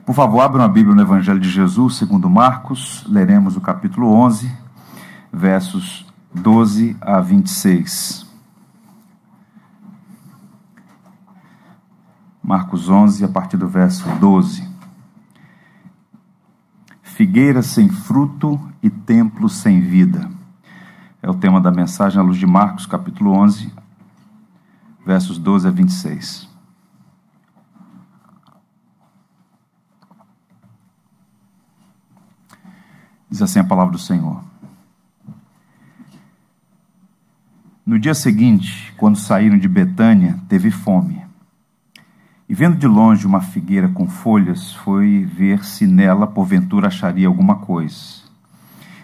Por favor, abram a Bíblia no Evangelho de Jesus, segundo Marcos. Leremos o capítulo 11, versos 12 a 26. Marcos 11, a partir do verso 12. Figueira sem fruto e templo sem vida. É o tema da mensagem à luz de Marcos, capítulo 11, versos 12 a 26. Diz assim a palavra do Senhor. No dia seguinte, quando saíram de Betânia, teve fome. E vendo de longe uma figueira com folhas, foi ver se nela, porventura, acharia alguma coisa.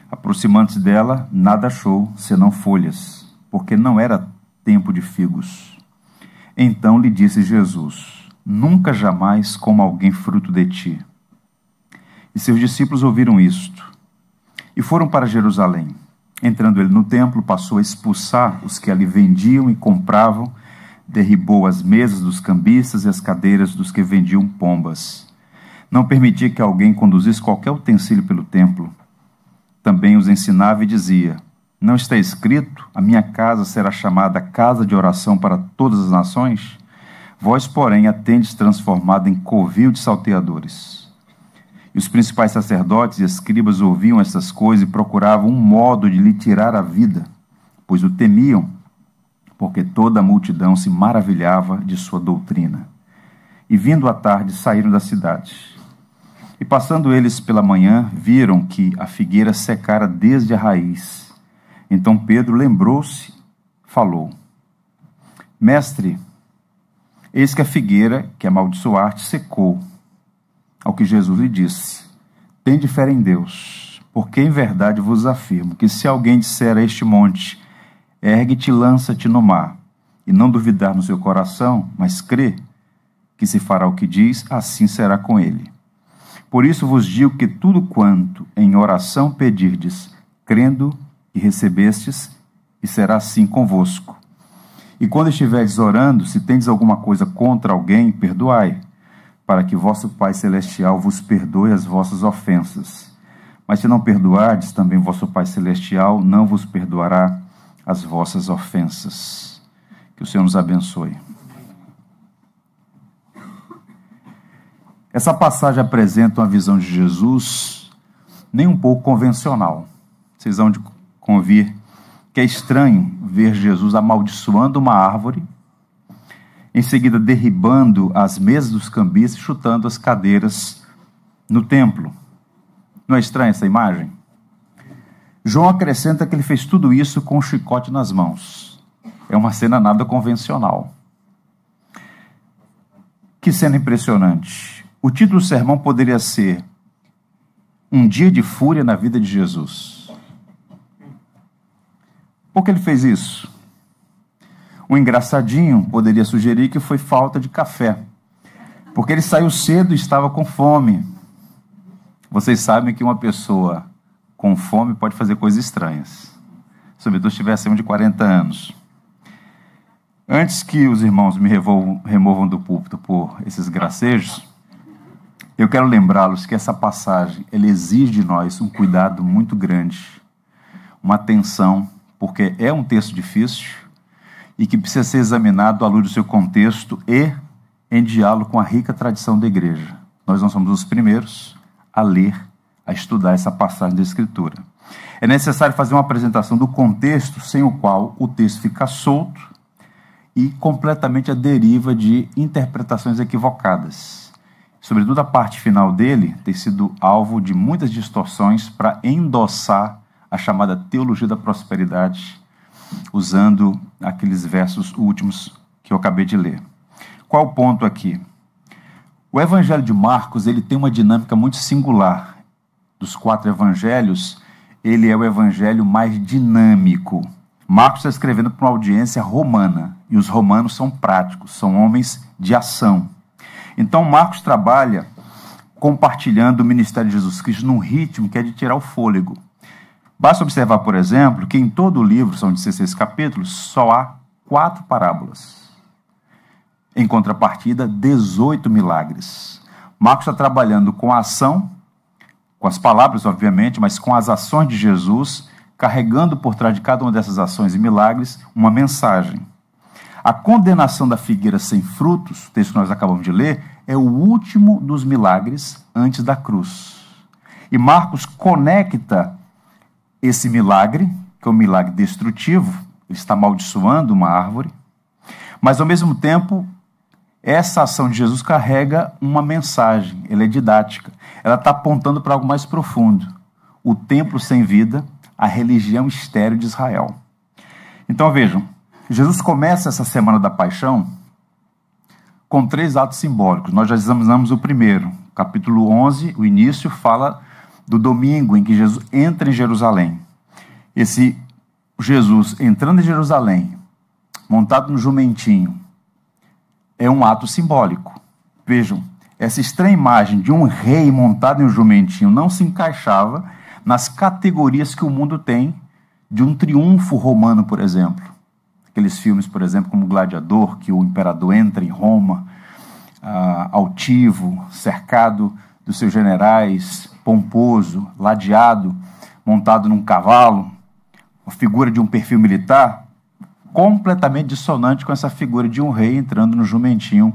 Aproximando-se dela, nada achou, senão folhas, porque não era tempo de figos. Então lhe disse Jesus: Nunca jamais coma alguém fruto de ti. E seus discípulos ouviram isto, e foram para Jerusalém. Entrando ele no templo, passou a expulsar os que ali vendiam e compravam, derribou as mesas dos cambistas e as cadeiras dos que vendiam pombas. Não permitia que alguém conduzisse qualquer utensílio pelo templo. Também os ensinava e dizia: Não está escrito, a minha casa será chamada casa de oração para todas as nações? Vós, porém, a tendes transformado em covil de salteadores. E os principais sacerdotes e escribas ouviam estas coisas e procuravam um modo de lhe tirar a vida, pois o temiam, porque toda a multidão se maravilhava de sua doutrina. E vindo à tarde, saíram da cidade. E passando eles pela manhã, viram que a figueira secara desde a raiz. Então Pedro lembrou-se, falou: Mestre, eis que a figueira que amaldiçoaste secou. Ao que Jesus lhe disse: Tende fé em Deus, porque em verdade vos afirmo que se alguém disser a este monte: Ergue-te e lança-te no mar, e não duvidar no seu coração, mas crê que se fará o que diz, assim será com ele. Por isso vos digo que tudo quanto em oração pedirdes, crendo e recebestes, e será assim convosco. E quando estiverdes orando, se tendes alguma coisa contra alguém, perdoai, para que vosso Pai Celestial vos perdoe as vossas ofensas. Mas se não perdoardes, também vosso Pai Celestial não vos perdoará as vossas ofensas. Que o Senhor nos abençoe. Essa passagem apresenta uma visão de Jesus nem um pouco convencional. Vocês vão de convir que é estranho ver Jesus amaldiçoando uma árvore, em seguida derribando as mesas dos cambistas e chutando as cadeiras no templo. Não é estranha essa imagem? João acrescenta que ele fez tudo isso com um chicote nas mãos. É uma cena nada convencional. Que cena impressionante. O título do sermão poderia ser Um dia de fúria na vida de Jesus. Por que ele fez isso? O engraçadinho poderia sugerir que foi falta de café, porque ele saiu cedo e estava com fome. Vocês sabem que uma pessoa com fome pode fazer coisas estranhas, sobretudo se estiver acima de 40 anos. Antes que os irmãos me removam do púlpito por esses gracejos, eu quero lembrá-los que essa passagem ela exige de nós um cuidado muito grande, uma atenção, porque é um texto difícil e que precisa ser examinado à luz do seu contexto e em diálogo com a rica tradição da igreja. Nós não somos os primeiros a ler, a estudar essa passagem da Escritura. É necessário fazer uma apresentação do contexto, sem o qual o texto fica solto e completamente à deriva de interpretações equivocadas. Sobretudo a parte final dele tem sido alvo de muitas distorções para endossar a chamada teologia da prosperidade, usando aqueles versos últimos que eu acabei de ler. Qual o ponto aqui? O Evangelho de Marcos ele tem uma dinâmica muito singular. Dos 4 evangelhos, ele é o evangelho mais dinâmico. Marcos está escrevendo para uma audiência romana, e os romanos são práticos, são homens de ação. Então Marcos trabalha compartilhando o ministério de Jesus Cristo num ritmo que é de tirar o fôlego. Basta observar, por exemplo, que em todo o livro, são 16 capítulos, só há 4 parábolas. Em contrapartida, 18 milagres. Marcos está trabalhando com a ação, com as palavras, obviamente, mas com as ações de Jesus, carregando por trás de cada uma dessas ações e milagres uma mensagem. A condenação da figueira sem frutos, o texto que nós acabamos de ler, é o último dos milagres antes da cruz. E Marcos conecta esse milagre, que é um milagre destrutivo, ele está amaldiçoando uma árvore, mas ao mesmo tempo, essa ação de Jesus carrega uma mensagem, ela é didática, ela está apontando para algo mais profundo, o templo sem vida, a religião estéril de Israel. Então vejam, Jesus começa essa semana da paixão com 3 atos simbólicos. Nós já examinamos o primeiro, capítulo 11, o início fala do domingo em que Jesus entra em Jerusalém. Esse Jesus entrando em Jerusalém, montado no jumentinho, é um ato simbólico. Vejam, essa estranha imagem de um rei montado em um jumentinho não se encaixava nas categorias que o mundo tem de um triunfo romano, por exemplo. Aqueles filmes, por exemplo, como Gladiador, que o imperador entra em Roma, altivo, cercado dos seus generais, pomposo, ladeado, montado num cavalo, a figura de um perfil militar, completamente dissonante com essa figura de um rei entrando no jumentinho,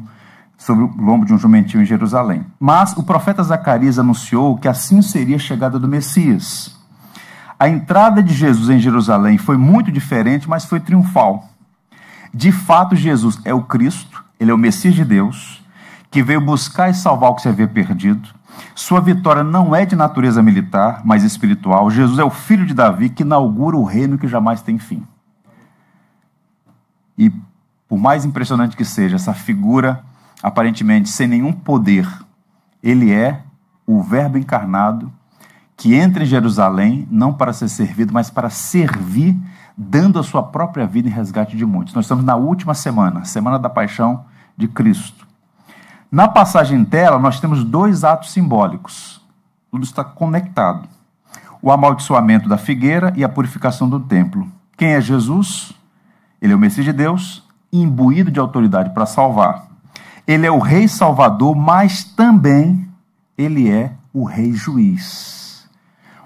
sobre o lombo de um jumentinho em Jerusalém. Mas o profeta Zacarias anunciou que assim seria a chegada do Messias. A entrada de Jesus em Jerusalém foi muito diferente, mas foi triunfal. De fato, Jesus é o Cristo, ele é o Messias de Deus, que veio buscar e salvar o que se havia perdido. Sua vitória não é de natureza militar, mas espiritual. Jesus é o filho de Davi, que inaugura o reino que jamais tem fim. E, por mais impressionante que seja, essa figura, aparentemente sem nenhum poder, ele é o Verbo encarnado, que entra em Jerusalém, não para ser servido, mas para servir, dando a sua própria vida em resgate de muitos. Nós estamos na última semana, Semana da Paixão de Cristo. Na passagem tela, nós temos 2 atos simbólicos. Tudo está conectado. O amaldiçoamento da figueira e a purificação do templo. Quem é Jesus? Ele é o Messias de Deus, imbuído de autoridade para salvar. Ele é o Rei Salvador, mas também ele é o Rei Juiz.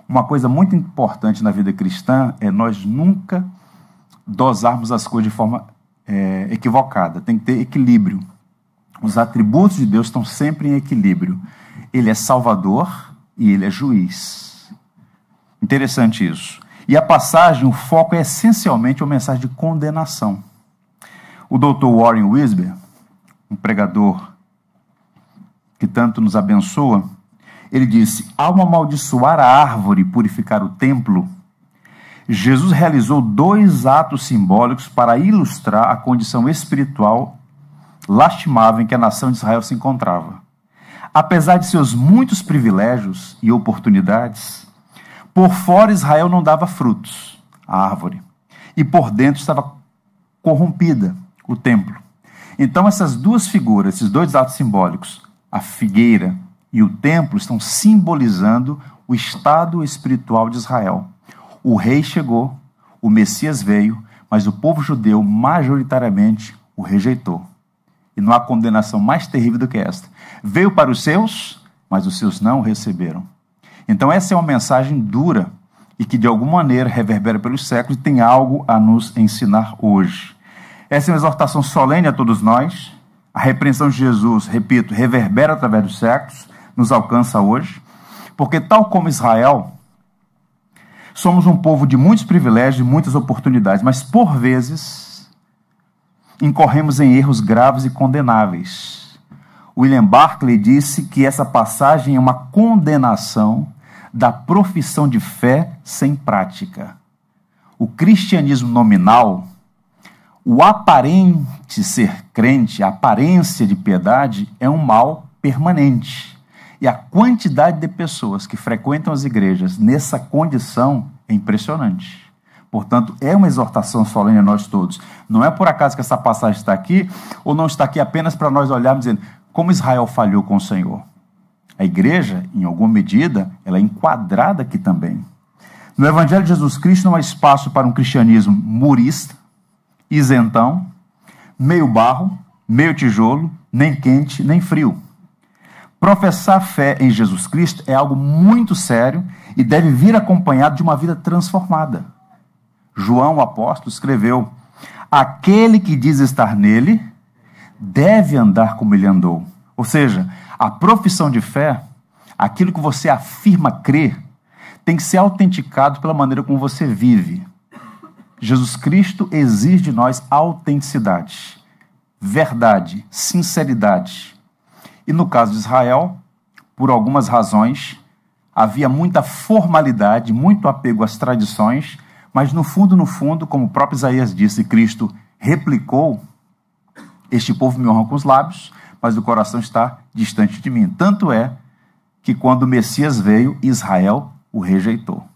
Uma coisa muito importante na vida cristã é nós nunca dosarmos as coisas de forma equivocada. Tem que ter equilíbrio. Os atributos de Deus estão sempre em equilíbrio. Ele é Salvador e ele é Juiz. Interessante isso. E a passagem, o foco é essencialmente uma mensagem de condenação. O Dr. Warren Wiersbe, um pregador que tanto nos abençoa, ele disse: ao amaldiçoar a árvore e purificar o templo, Jesus realizou 2 atos simbólicos para ilustrar a condição espiritual lastimável em que a nação de Israel se encontrava. Apesar de seus muitos privilégios e oportunidades, por fora Israel não dava frutos, a árvore, e por dentro estava corrompida, o templo. Então essas 2 figuras, esses 2 atos simbólicos, a figueira e o templo, estão simbolizando o estado espiritual de Israel. O rei chegou, o Messias veio, mas o povo judeu majoritariamente o rejeitou. E não há condenação mais terrível do que esta. Veio para os seus, mas os seus não o receberam. Então essa é uma mensagem dura e que de alguma maneira reverbera pelos séculos e tem algo a nos ensinar hoje. Essa é uma exortação solene a todos nós. A repreensão de Jesus, repito, reverbera através dos séculos, nos alcança hoje, porque tal como Israel, somos um povo de muitos privilégios e muitas oportunidades, mas por vezes incorremos em erros graves e condenáveis. William Barclay disse que essa passagem é uma condenação da profissão de fé sem prática. O cristianismo nominal, o aparente ser crente, a aparência de piedade, é um mal permanente. E a quantidade de pessoas que frequentam as igrejas nessa condição é impressionante. Portanto, é uma exortação solene a nós todos. Não é por acaso que essa passagem está aqui, ou não está aqui apenas para nós olharmos dizendo como Israel falhou com o Senhor. A igreja, em alguma medida, ela é enquadrada aqui também. No Evangelho de Jesus Cristo não há espaço para um cristianismo murista, isentão, meio barro, meio tijolo, nem quente, nem frio. Professar fé em Jesus Cristo é algo muito sério e deve vir acompanhado de uma vida transformada. João, o apóstolo, escreveu: aquele que diz estar nele deve andar como ele andou. Ou seja, a profissão de fé, aquilo que você afirma crer, tem que ser autenticado pela maneira como você vive. Jesus Cristo exige de nós autenticidade, verdade, sinceridade. E no caso de Israel, por algumas razões, havia muita formalidade, muito apego às tradições, mas no fundo, como o próprio Isaías disse, Cristo replicou: este povo me honra com os lábios, mas o coração está distante de mim. Tanto é que quando o Messias veio, Israel o rejeitou.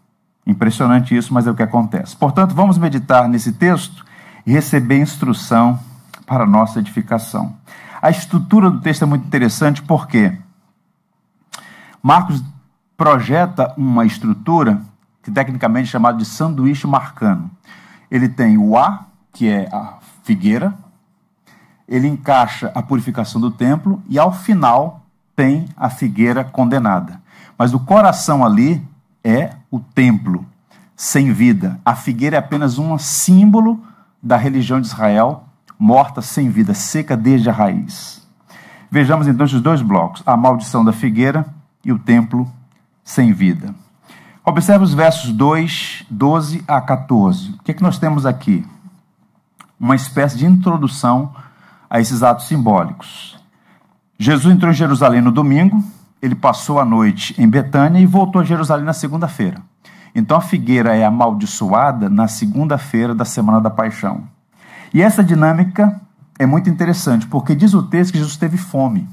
Impressionante isso, mas é o que acontece. Portanto, vamos meditar nesse texto e receber instrução para a nossa edificação. A estrutura do texto é muito interessante porque Marcos projeta uma estrutura que tecnicamente é chamada de sanduíche marcano. Ele tem o A, que é a figueira, ele encaixa a purificação do templo e ao final tem a figueira condenada. Mas o coração ali é o templo, sem vida. A figueira é apenas um símbolo da religião de Israel, morta, sem vida, seca desde a raiz. Vejamos então esses dois blocos: a maldição da figueira e o templo sem vida. Observe os versos 12 a 14. O que é que nós temos aqui? Uma espécie de introdução a esses atos simbólicos. Jesus entrou em Jerusalém no domingo, ele passou a noite em Betânia e voltou a Jerusalém na segunda-feira. Então a figueira é amaldiçoada na segunda-feira da Semana da Paixão. E essa dinâmica é muito interessante, porque diz o texto que Jesus teve fome.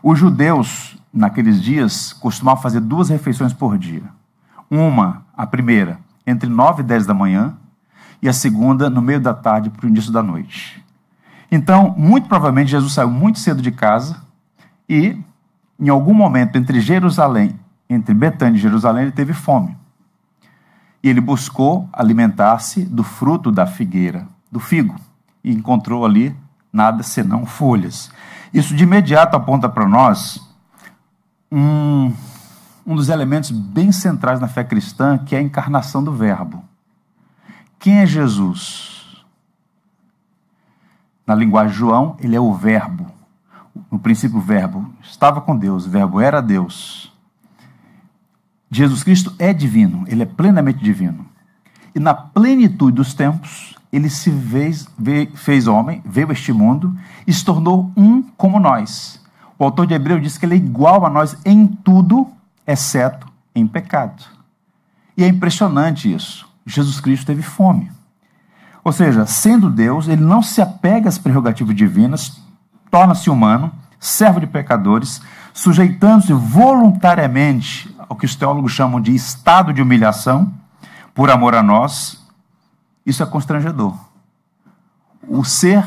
Os judeus, naqueles dias, costumavam fazer 2 refeições por dia. A primeira, entre 9 e 10 da manhã, e a segunda, no meio da tarde, para o início da noite. Então, muito provavelmente, Jesus saiu muito cedo de casa e, em algum momento, entre Betânia e Jerusalém, ele teve fome. E ele buscou alimentar-se do fruto da figueira, do figo, e encontrou ali nada senão folhas. Isso de imediato aponta para nós um dos elementos bem centrais na fé cristã, que é a encarnação do Verbo. Quem é Jesus? Na linguagem de João, ele é o Verbo. No princípio, o Verbo estava com Deus, o Verbo era Deus. Jesus Cristo é divino, ele é plenamente divino. E na plenitude dos tempos, ele se fez homem, veio a este mundo e se tornou um como nós. O autor de Hebreus diz que ele é igual a nós em tudo, exceto em pecado. E é impressionante isso. Jesus Cristo teve fome. Ou seja, sendo Deus, ele não se apega às prerrogativas divinas, torna-se humano, servo de pecadores, sujeitando-se voluntariamente ao que os teólogos chamam de estado de humilhação, por amor a nós. Isso é constrangedor. O ser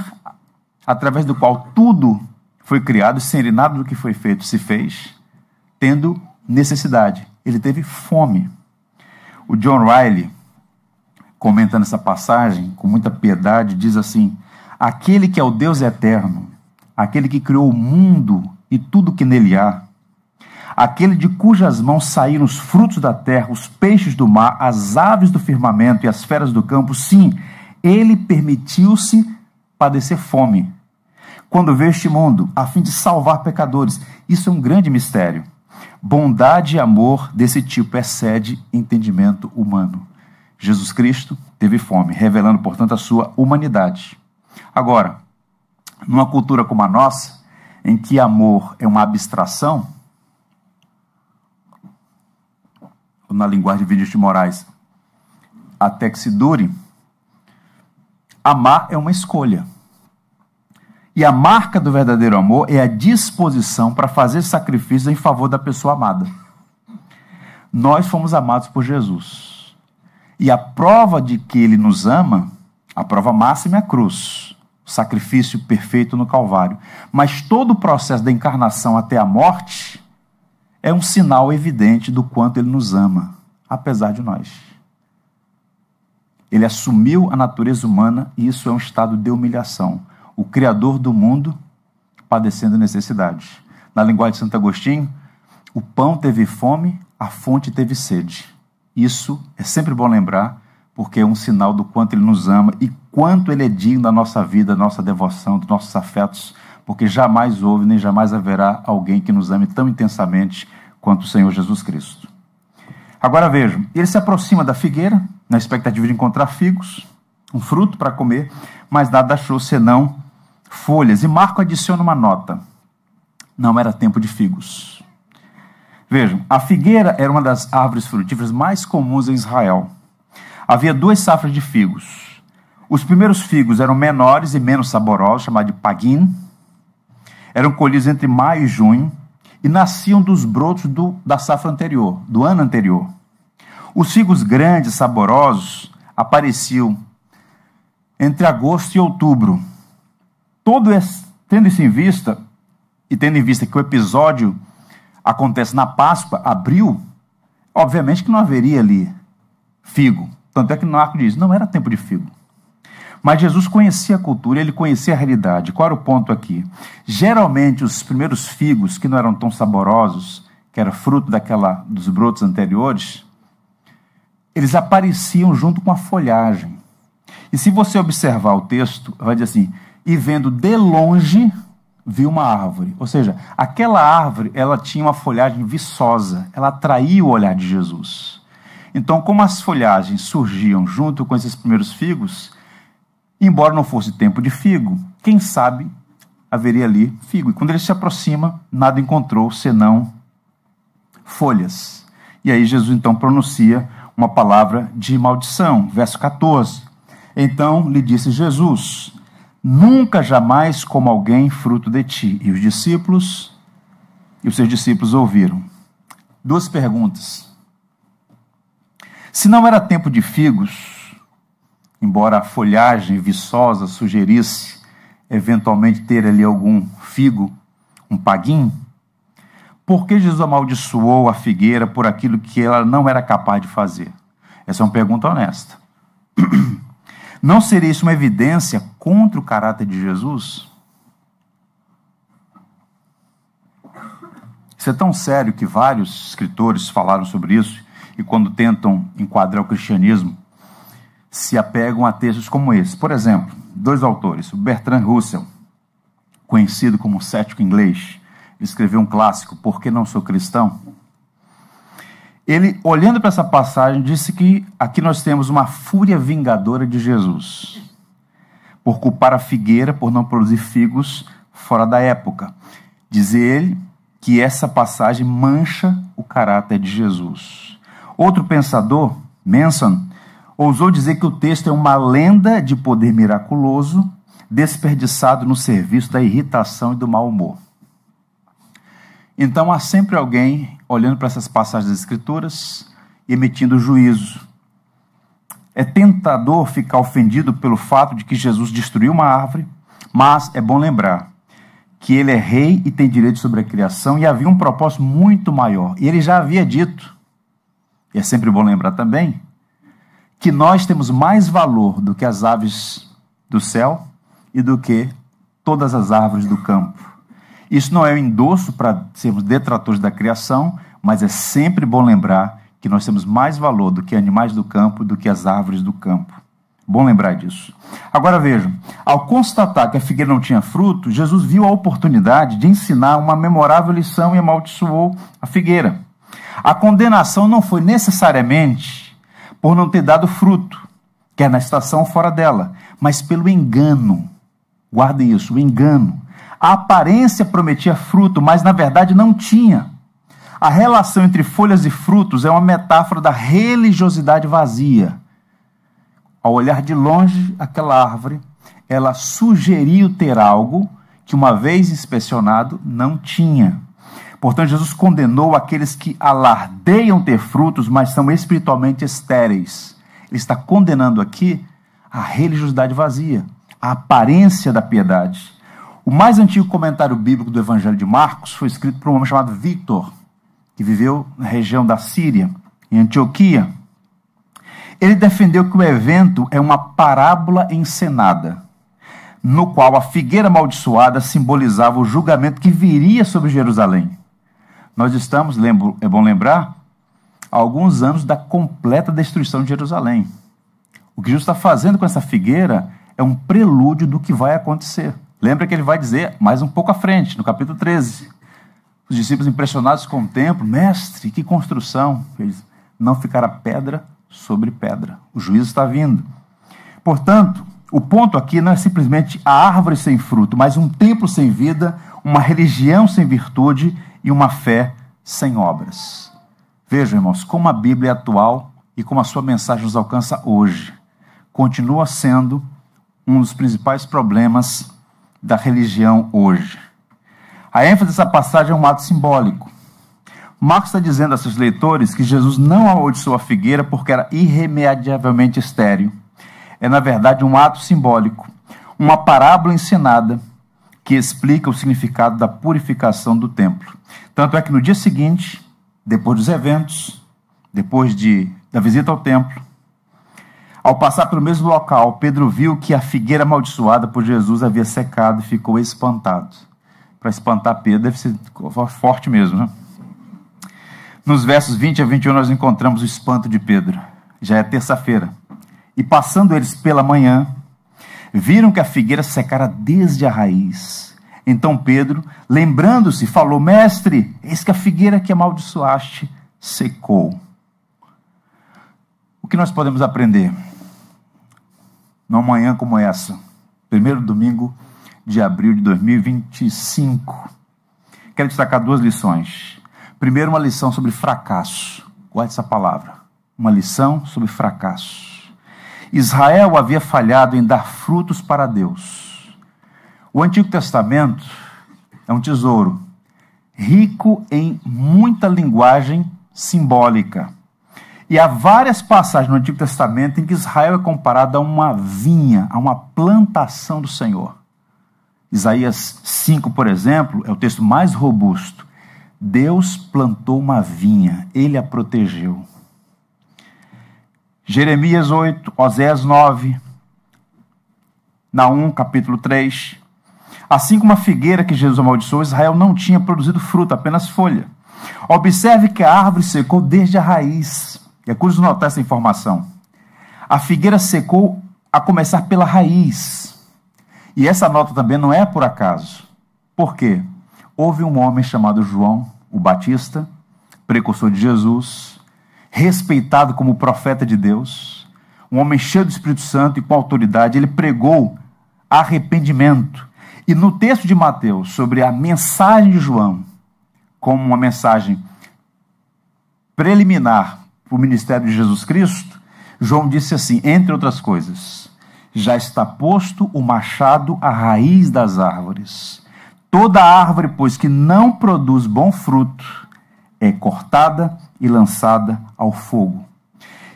através do qual tudo foi criado, sem ele nada do que foi feito se fez, tendo necessidade. Ele teve fome. O John Riley, comentando essa passagem com muita piedade, diz assim: aquele que é o Deus eterno, aquele que criou o mundo e tudo que nele há, aquele de cujas mãos saíram os frutos da terra, os peixes do mar, as aves do firmamento e as feras do campo, sim, ele permitiu-se padecer fome quando veio este mundo, a fim de salvar pecadores. Isso é um grande mistério. Bondade e amor desse tipo excede entendimento humano. Jesus Cristo teve fome, revelando, portanto, a sua humanidade. Agora, numa cultura como a nossa, em que amor é uma abstração, ou na linguagem de Vinícius de Moraes, até que se dure, amar é uma escolha. E a marca do verdadeiro amor é a disposição para fazer sacrifícios em favor da pessoa amada. Nós fomos amados por Jesus. E a prova de que ele nos ama, a prova máxima é a cruz, o sacrifício perfeito no Calvário. Mas todo o processo da encarnação até a morte é um sinal evidente do quanto ele nos ama, apesar de nós. Ele assumiu a natureza humana e isso é um estado de humilhação. O Criador do mundo padecendo necessidade. Na linguagem de Santo Agostinho, o pão teve fome, a fonte teve sede. Isso é sempre bom lembrar, porque é um sinal do quanto Ele nos ama e quanto Ele é digno da nossa vida, da nossa devoção, dos nossos afetos, porque jamais houve nem jamais haverá alguém que nos ame tão intensamente quanto o Senhor Jesus Cristo. Agora vejam, ele se aproxima da figueira, na expectativa de encontrar figos, um fruto para comer, mas nada achou senão folhas. E Marco adiciona uma nota: não era tempo de figos. Vejam, a figueira era uma das árvores frutíferas mais comuns em Israel. Havia 2 safras de figos. Os primeiros figos eram menores e menos saborosos, chamados de pagim. Eram colhidos entre maio e junho e nasciam dos brotos da safra anterior, do ano anterior. Os figos grandes, saborosos, apareciam entre agosto e outubro. Tendo isso em vista, e tendo em vista que o episódio acontece na Páscoa, abril, obviamente que não haveria ali figo. Tanto é que Marco diz, não era tempo de figo. Mas Jesus conhecia a cultura, ele conhecia a realidade. Qual era o ponto aqui? Geralmente, os primeiros figos, que não eram tão saborosos, que era fruto dos brotos anteriores, eles apareciam junto com a folhagem. E se você observar o texto, vai dizer assim, e vendo de longe, viu uma árvore. Ou seja, aquela árvore, ela tinha uma folhagem viçosa, ela atraía o olhar de Jesus. Então, como as folhagens surgiam junto com esses primeiros figos, embora não fosse tempo de figo, quem sabe haveria ali figo. E quando ele se aproxima, nada encontrou senão folhas. E aí Jesus então pronuncia uma palavra de maldição, verso 14. Então lhe disse Jesus, nunca jamais coma alguém fruto de ti. E os seus discípulos ouviram. 2 perguntas. Se não era tempo de figos, embora a folhagem viçosa sugerisse eventualmente ter ali algum figo, um paguim, por que Jesus amaldiçoou a figueira por aquilo que ela não era capaz de fazer? Essa é uma pergunta honesta. Não seria isso uma evidência contra o caráter de Jesus? Isso é tão sério que vários escritores falaram sobre isso, e quando tentam enquadrar o cristianismo, se apegam a textos como esse. Por exemplo, 2 autores, o Bertrand Russell, conhecido como cético inglês, ele escreveu um clássico, Por que não sou cristão? Ele, olhando para essa passagem, disse que aqui nós temos uma fúria vingadora de Jesus, por culpar a figueira por não produzir figos fora da época. Diz ele que essa passagem mancha o caráter de Jesus. Outro pensador, Manson, ousou dizer que o texto é uma lenda de poder miraculoso desperdiçado no serviço da irritação e do mau humor. Então há sempre alguém olhando para essas passagens das Escrituras e emitindo juízo. É tentador ficar ofendido pelo fato de que Jesus destruiu uma árvore, mas é bom lembrar que ele é rei e tem direito sobre a criação e havia um propósito muito maior. E ele já havia dito, e é sempre bom lembrar também, que nós temos mais valor do que as aves do céu e do que todas as árvores do campo. Isso não é um endosso para sermos detratores da criação, mas é sempre bom lembrar que nós temos mais valor do que animais do campo, do que as árvores do campo. Bom lembrar disso. Agora vejam, ao constatar que a figueira não tinha fruto, Jesus viu a oportunidade de ensinar uma memorável lição e amaldiçoou a figueira. A condenação não foi necessariamente por não ter dado fruto, quer na estação ou fora dela, mas pelo engano. Guardem isso, o engano. A aparência prometia fruto, mas na verdade não tinha. A relação entre folhas e frutos é uma metáfora da religiosidade vazia. Ao olhar de longe aquela árvore, ela sugeriu ter algo que, uma vez inspecionado, não tinha. Portanto, Jesus condenou aqueles que alardeiam ter frutos, mas são espiritualmente estéreis. Ele está condenando aqui a religiosidade vazia, a aparência da piedade. O mais antigo comentário bíblico do Evangelho de Marcos foi escrito por um homem chamado Victor, que viveu na região da Síria, em Antioquia. Ele defendeu que o evento é uma parábola encenada. no qual a figueira amaldiçoada simbolizava o julgamento que viria sobre Jerusalém. Nós estamos, é bom lembrar, há alguns anos da completa destruição de Jerusalém. O que Jesus está fazendo com essa figueira é um prelúdio do que vai acontecer. Lembra que ele vai dizer mais um pouco à frente, no capítulo 13. Os discípulos impressionados com o templo, mestre, que construção. Eles, não ficará pedra sobre pedra. O juízo está vindo. Portanto, o ponto aqui não é simplesmente a árvore sem fruto, mas um templo sem vida, uma religião sem virtude e uma fé sem obras. Vejam, irmãos, como a Bíblia é atual e como a sua mensagem nos alcança hoje. Continua sendo um dos principais problemas da religião hoje. A ênfase dessa passagem é um ato simbólico. Marcos está dizendo a seus leitores que Jesus não amaldiçoou a figueira porque era irremediavelmente estéril. É, na verdade, um ato simbólico, uma parábola ensinada que explica o significado da purificação do templo. Tanto é que no dia seguinte, depois dos eventos, depois da visita ao templo, ao passar pelo mesmo local, Pedro viu que a figueira amaldiçoada por Jesus havia secado e ficou espantado. Para espantar Pedro deve ser forte mesmo, né? Nos versos 20 a 21 nós encontramos o espanto de Pedro. Já é terça-feira. E passando eles pela manhã, viram que a figueira secara desde a raiz. Então Pedro, lembrando-se, falou: mestre, eis que a figueira que amaldiçoaste secou. O que nós podemos aprender numa manhã como essa, primeiro domingo de abril de 2025? Quero destacar duas lições. Primeiro, uma lição sobre fracasso. Guarde essa palavra. Uma lição sobre fracasso. Israel havia falhado em dar frutos para Deus. O Antigo Testamento é um tesouro rico em muita linguagem simbólica. E há várias passagens no Antigo Testamento em que Israel é comparado a uma vinha, a uma plantação do Senhor. Isaías 5, por exemplo, é o texto mais robusto. Deus plantou uma vinha, ele a protegeu. Jeremias 8, Oséias 9, Naum, capítulo 3. Assim como a figueira que Jesus amaldiçoou, Israel não tinha produzido fruto, apenas folha. Observe que a árvore secou desde a raiz. É curioso notar essa informação. A figueira secou a começar pela raiz. E essa nota também não é por acaso. Por quê? Houve um homem chamado João, o Batista, precursor de Jesus, respeitado como profeta de Deus, um homem cheio do Espírito Santo e com autoridade. Ele pregou arrependimento. E no texto de Mateus, sobre a mensagem de João, como uma mensagem preliminar para o ministério de Jesus Cristo, João disse assim, entre outras coisas: já está posto o machado à raiz das árvores. Toda árvore, pois, que não produz bom fruto, é cortada e lançada ao fogo.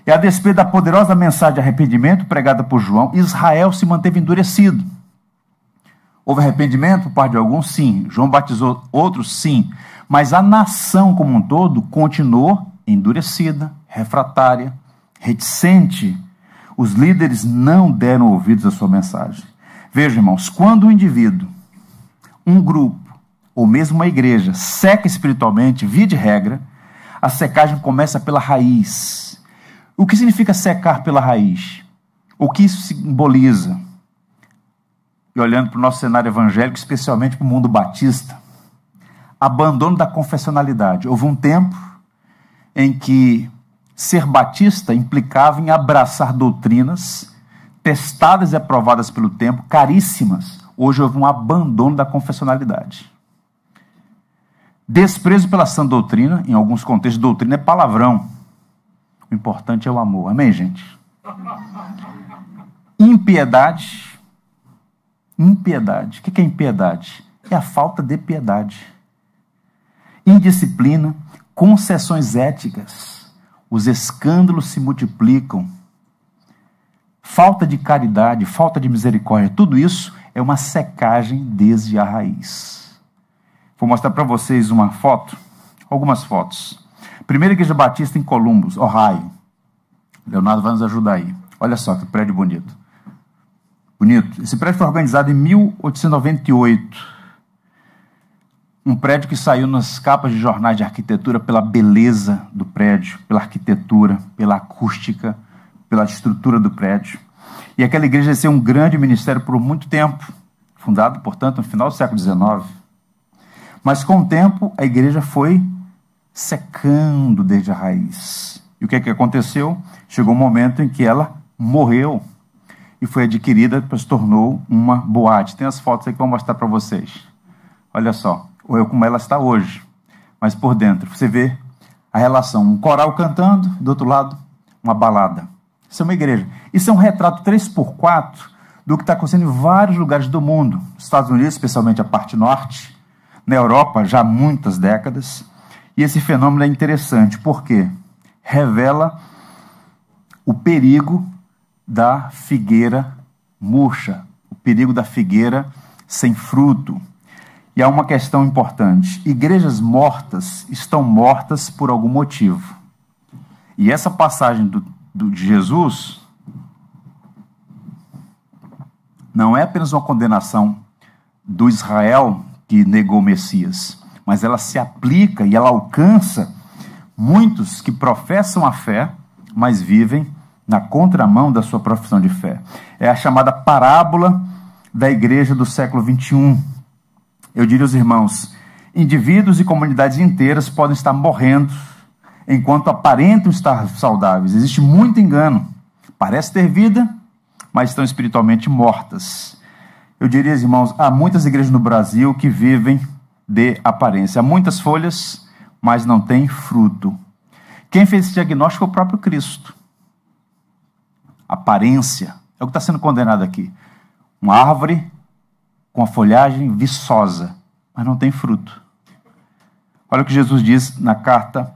E a despeito da poderosa mensagem de arrependimento pregada por João, Israel se manteve endurecido. Houve arrependimento por parte de alguns? Sim. João batizou outros? Sim. Mas a nação como um todo continuou endurecida, refratária, reticente. Os líderes não deram ouvidos à sua mensagem. Vejam, irmãos, quando um indivíduo, um grupo, ou mesmo uma igreja, seca espiritualmente, via de regra, a secagem começa pela raiz. O que significa secar pela raiz? O que isso simboliza? E olhando para o nosso cenário evangélico, especialmente para o mundo batista, abandono da confessionalidade. Houve um tempo em que ser batista implicava em abraçar doutrinas testadas e aprovadas pelo tempo, caríssimas. Hoje houve um abandono da confessionalidade. Desprezo pela sã doutrina, em alguns contextos, doutrina é palavrão. O importante é o amor. Amém, gente? Impiedade. Impiedade. O que é impiedade? É a falta de piedade. Indisciplina, concessões éticas. Os escândalos se multiplicam. Falta de caridade, falta de misericórdia. Tudo isso é uma secagem desde a raiz. Vou mostrar para vocês uma foto, algumas fotos. Primeira Igreja Batista em Columbus, Ohio. Leonardo vai nos ajudar aí. Olha só que prédio bonito. Bonito. Esse prédio foi organizado em 1898. Um prédio que saiu nas capas de jornais de arquitetura pela beleza do prédio, pela arquitetura, pela acústica, pela estrutura do prédio. E aquela igreja exerceu um grande ministério por muito tempo, fundado, portanto, no final do século XIX. Mas com o tempo, a igreja foi secando desde a raiz. E o que é que aconteceu? Chegou um momento em que ela morreu e foi adquirida, se tornou uma boate. Tem as fotos aí que eu vou mostrar para vocês. Olha só, ou como ela está hoje, mas por dentro. Você vê a relação, um coral cantando, do outro lado, uma balada. Isso é uma igreja. Isso é um retrato 3x4 do que está acontecendo em vários lugares do mundo. Nos Estados Unidos, especialmente a parte norte, na Europa, já há muitas décadas. E esse fenômeno é interessante, porque revela o perigo da figueira murcha, o perigo da figueira sem fruto. E há uma questão importante. Igrejas mortas estão mortas por algum motivo. E essa passagem de Jesus não é apenas uma condenação do Israel que negou o Messias, mas ela se aplica e ela alcança muitos que professam a fé, mas vivem na contramão da sua profissão de fé. É a chamada parábola da igreja do século XXI. Eu diria aos irmãos, indivíduos e comunidades inteiras podem estar morrendo enquanto aparentam estar saudáveis. Existe muito engano. Parece ter vida, mas estão espiritualmente mortas. Eu diria, irmãos, há muitas igrejas no Brasil que vivem de aparência. Há muitas folhas, mas não tem fruto. Quem fez esse diagnóstico foi o próprio Cristo. Aparência é o que está sendo condenado aqui. Uma árvore com a folhagem viçosa, mas não tem fruto. Olha o que Jesus diz na carta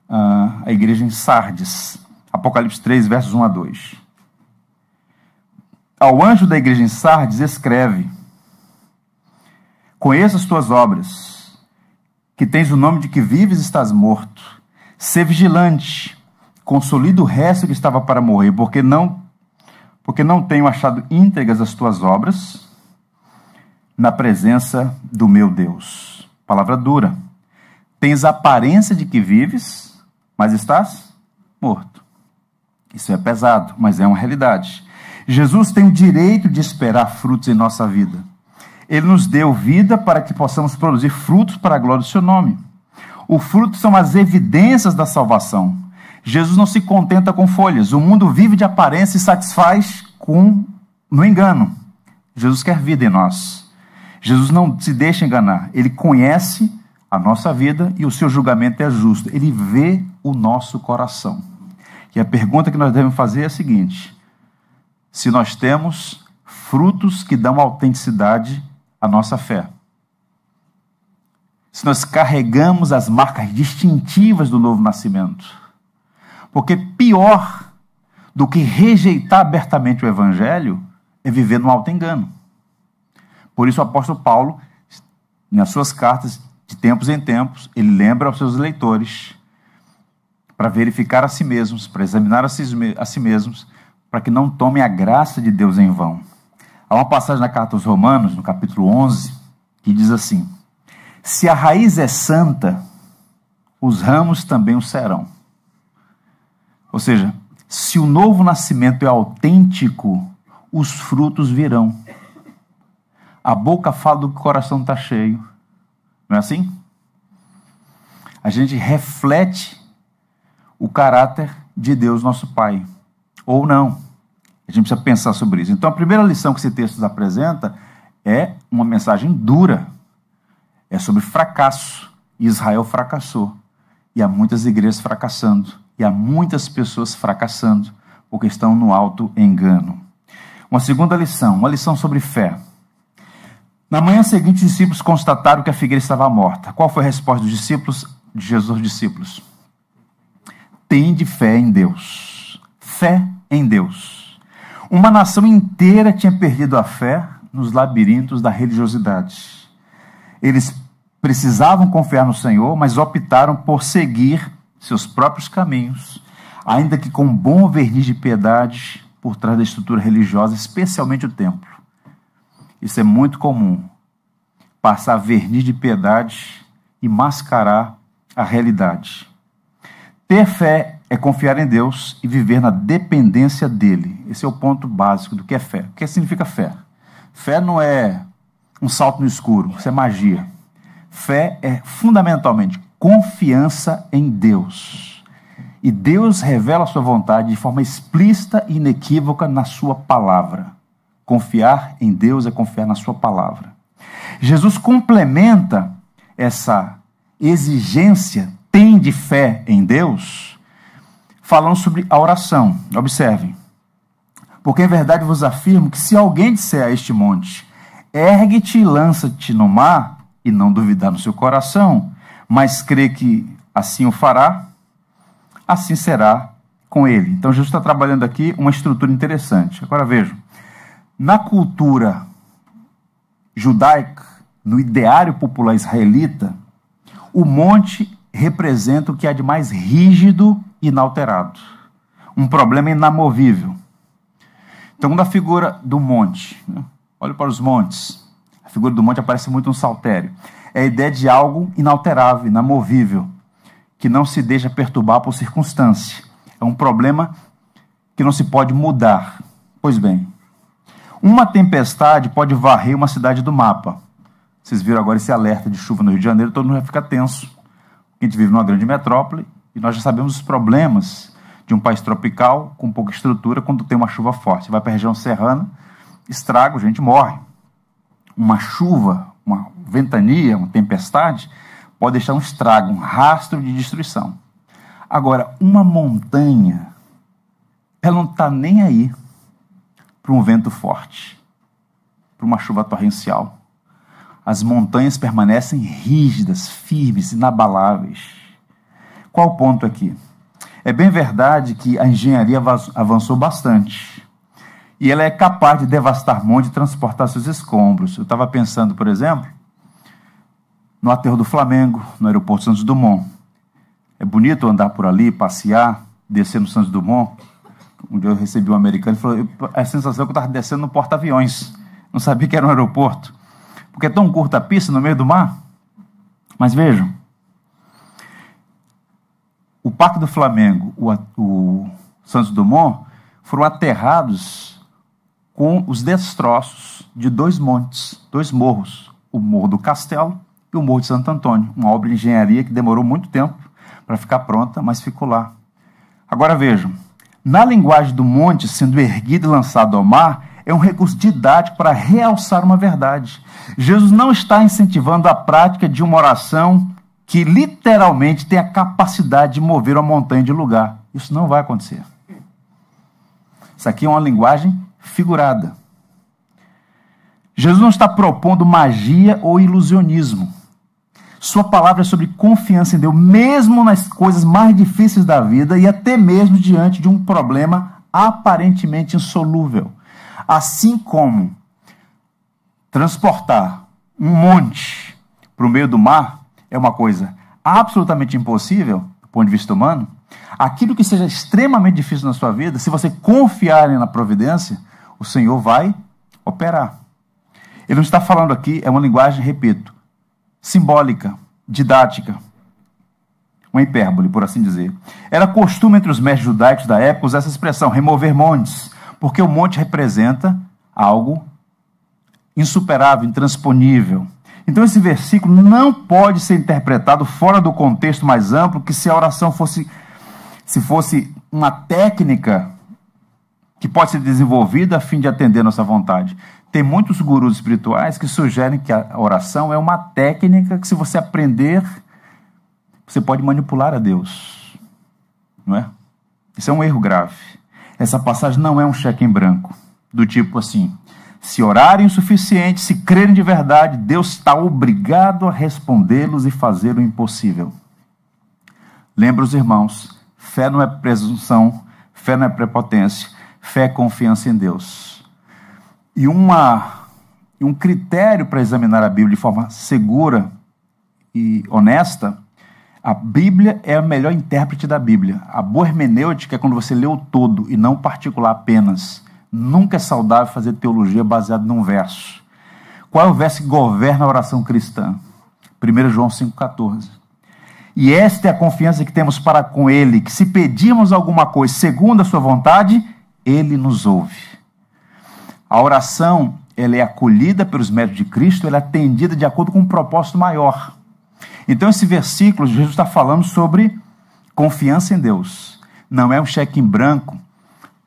à igreja em Sardes, Apocalipse 3, versos 1 a 2. Ao anjo da igreja em Sardes escreve: conheço as tuas obras, que tens o nome de que vives e estás morto. Sê vigilante, consolida o resto que estava para morrer, porque não tenho achado íntegras as tuas obras na presença do meu Deus. Palavra dura. Tens a aparência de que vives, mas estás morto. Isso é pesado, mas é uma realidade. Jesus tem o direito de esperar frutos em nossa vida. Ele nos deu vida para que possamos produzir frutos para a glória do seu nome. O fruto são as evidências da salvação. Jesus não se contenta com folhas. O mundo vive de aparência e satisfaz no engano. Jesus quer vida em nós. Jesus não se deixa enganar. Ele conhece a nossa vida e o seu julgamento é justo. Ele vê o nosso coração. E a pergunta que nós devemos fazer é a seguinte: se nós temos frutos que dão autenticidade à nossa fé, se nós carregamos as marcas distintivas do novo nascimento, porque pior do que rejeitar abertamente o evangelho é viver no auto-engano. Por isso o apóstolo Paulo, nas suas cartas, de tempos em tempos, ele lembra aos seus leitores para verificar a si mesmos, para examinar a si mesmos, para que não tomem a graça de Deus em vão. Há uma passagem na carta aos Romanos, no capítulo 11, que diz assim: se a raiz é santa, os ramos também o serão. Ou seja, se o novo nascimento é autêntico, os frutos virão. A boca fala do que o coração está cheio. Não é assim? A gente reflete o caráter de Deus, nosso Pai. Ou não. A gente precisa pensar sobre isso. Então, a primeira lição que esse texto nos apresenta é uma mensagem dura. É sobre fracasso. Israel fracassou. E há muitas igrejas fracassando. E há muitas pessoas fracassando, porque estão no auto-engano. Uma segunda lição, uma lição sobre fé. Na manhã seguinte, os discípulos constataram que a figueira estava morta. Qual foi a resposta dos discípulos, de Jesus aos discípulos? Tende fé em Deus. Fé em Deus. Uma nação inteira tinha perdido a fé nos labirintos da religiosidade. Eles precisavam confiar no Senhor, mas optaram por seguir seus próprios caminhos, ainda que com bom verniz de piedade, por trás da estrutura religiosa, especialmente o templo. Isso é muito comum. Passar verniz de piedade e mascarar a realidade. Ter fé é confiar em Deus e viver na dependência dele. Esse é o ponto básico do que é fé. O que significa fé? Fé não é um salto no escuro, isso é magia. Fé é fundamentalmente confiança em Deus. E Deus revela a sua vontade de forma explícita e inequívoca na sua palavra. Confiar em Deus é confiar na sua palavra. Jesus complementa essa exigência, tem de fé em Deus, falando sobre a oração. Observem. Porque em verdade vos afirmo que se alguém disser a este monte, ergue-te e lança-te no mar, e não duvidar no seu coração, mas crê que assim o fará, assim será com ele. Então Jesus está trabalhando aqui uma estrutura interessante. Agora vejam, na cultura judaica, no ideário popular israelita, o monte representa o que há de mais rígido e inalterado. Um problema inamovível. Então, quando a figura do monte, olha para os montes, a figura do monte aparece muito no Saltério. É a ideia de algo inalterável, inamovível, que não se deixa perturbar por circunstância. É um problema que não se pode mudar. Pois bem, uma tempestade pode varrer uma cidade do mapa. Vocês viram agora esse alerta de chuva no Rio de Janeiro, todo mundo vai ficar tenso. A gente vive numa grande metrópole e nós já sabemos os problemas de um país tropical com pouca estrutura quando tem uma chuva forte. Você vai para a região serrana, estraga, a gente morre. Uma chuva, uma ventania, uma tempestade, pode deixar um estrago, um rastro de destruição. Agora, uma montanha, ela não está nem aí para um vento forte, para uma chuva torrencial. As montanhas permanecem rígidas, firmes, inabaláveis. Qual o ponto aqui? É bem verdade que a engenharia avançou bastante. E ela é capaz de devastar monte e transportar seus escombros. Eu estava pensando, por exemplo, no aterro do Flamengo, no aeroporto Santos Dumont. É bonito andar por ali, passear, descer no Santos Dumont. Um dia eu recebi um americano e falou, a sensação que eu estava descendo no porta-aviões. Não sabia que era um aeroporto. Porque é tão curta a pista no meio do mar. Mas vejam, o Parque do Flamengo, o Santos Dumont, foram aterrados com os destroços de dois montes, dois morros. O Morro do Castelo e o Morro de Santo Antônio. Uma obra de engenharia que demorou muito tempo para ficar pronta, mas ficou lá. Agora vejam, na linguagem do monte sendo erguido e lançado ao mar, é um recurso didático para realçar uma verdade. Jesus não está incentivando a prática de uma oração que literalmente tem a capacidade de mover uma montanha de lugar. Isso não vai acontecer. Isso aqui é uma linguagem figurada. Jesus não está propondo magia ou ilusionismo. Sua palavra é sobre confiança em Deus, mesmo nas coisas mais difíceis da vida e até mesmo diante de um problema aparentemente insolúvel. Assim como transportar um monte para o meio do mar é uma coisa absolutamente impossível, do ponto de vista humano, aquilo que seja extremamente difícil na sua vida, se você confiar na providência, o Senhor vai operar. Ele não está falando aqui, é uma linguagem, repito, simbólica, didática, uma hipérbole, por assim dizer. Era costume entre os mestres judaicos da época usar essa expressão, remover montes, porque o monte representa algo insuperável, intransponível. Então esse versículo não pode ser interpretado fora do contexto mais amplo, que se a oração fosse uma técnica que pode ser desenvolvida a fim de atender nossa vontade. Tem muitos gurus espirituais que sugerem que a oração é uma técnica que, se você aprender, você pode manipular a Deus. Não é? Isso é um erro grave. Essa passagem não é um cheque em branco, do tipo assim, se orarem o suficiente, se crerem de verdade, Deus está obrigado a respondê-los e fazer o impossível. Lembra os irmãos, fé não é presunção, fé não é prepotência, fé é confiança em Deus. E um critério para examinar a Bíblia de forma segura e honesta, A Bíblia é a melhor intérprete da Bíblia. A boa hermenêutica é quando você lê o todo e não o particular apenas. Nunca é saudável fazer teologia baseada num verso. Qual é o verso que governa a oração cristã? 1 João 5,14. E esta é a confiança que temos para com Ele, que se pedirmos alguma coisa segundo a sua vontade, Ele nos ouve. A oração, ela é acolhida pelos méritos de Cristo, ela é atendida de acordo com um propósito maior. Então esse versículo, Jesus está falando sobre confiança em Deus. Não é um cheque em branco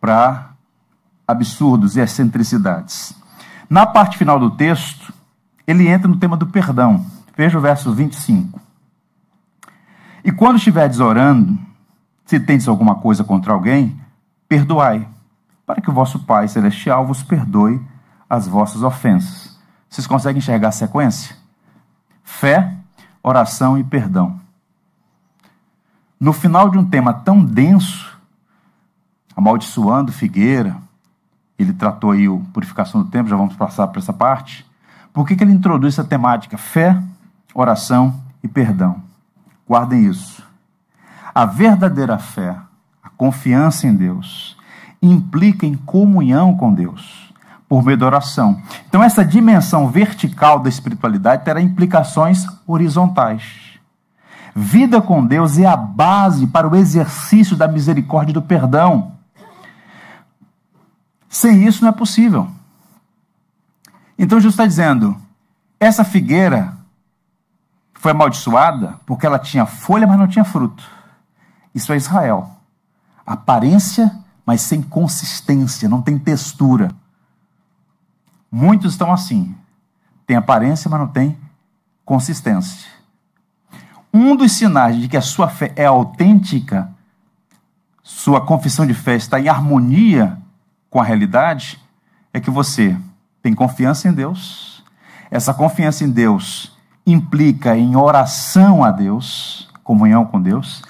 para absurdos e excentricidades. Na parte final do texto, ele entra no tema do perdão. Veja o verso 25. E quando estiverdes orando, se tendes alguma coisa contra alguém, perdoai, para que o vosso Pai Celestial vos perdoe as vossas ofensas. Vocês conseguem enxergar a sequência? Fé, oração e perdão. No final de um tema tão denso, amaldiçoando figueira, ele tratou aí a purificação do templo, já vamos passar para essa parte. Por que ele introduz essa temática? Fé, oração e perdão. Guardem isso. A verdadeira fé, a confiança em Deus, implica em comunhão com Deus, por meio da oração. Então essa dimensão vertical da espiritualidade terá implicações horizontais. Vida com Deus é a base para o exercício da misericórdia e do perdão. Sem isso não é possível. Então Jesus está dizendo, essa figueira foi amaldiçoada porque ela tinha folha, mas não tinha fruto. Isso é Israel. Aparência, mas sem consistência, não tem textura. Muitos estão assim. Tem aparência, mas não tem consistência. Um dos sinais de que a sua fé é autêntica, sua confissão de fé está em harmonia com a realidade, é que você tem confiança em Deus. Essa confiança em Deus implica em oração a Deus, comunhão com Deus,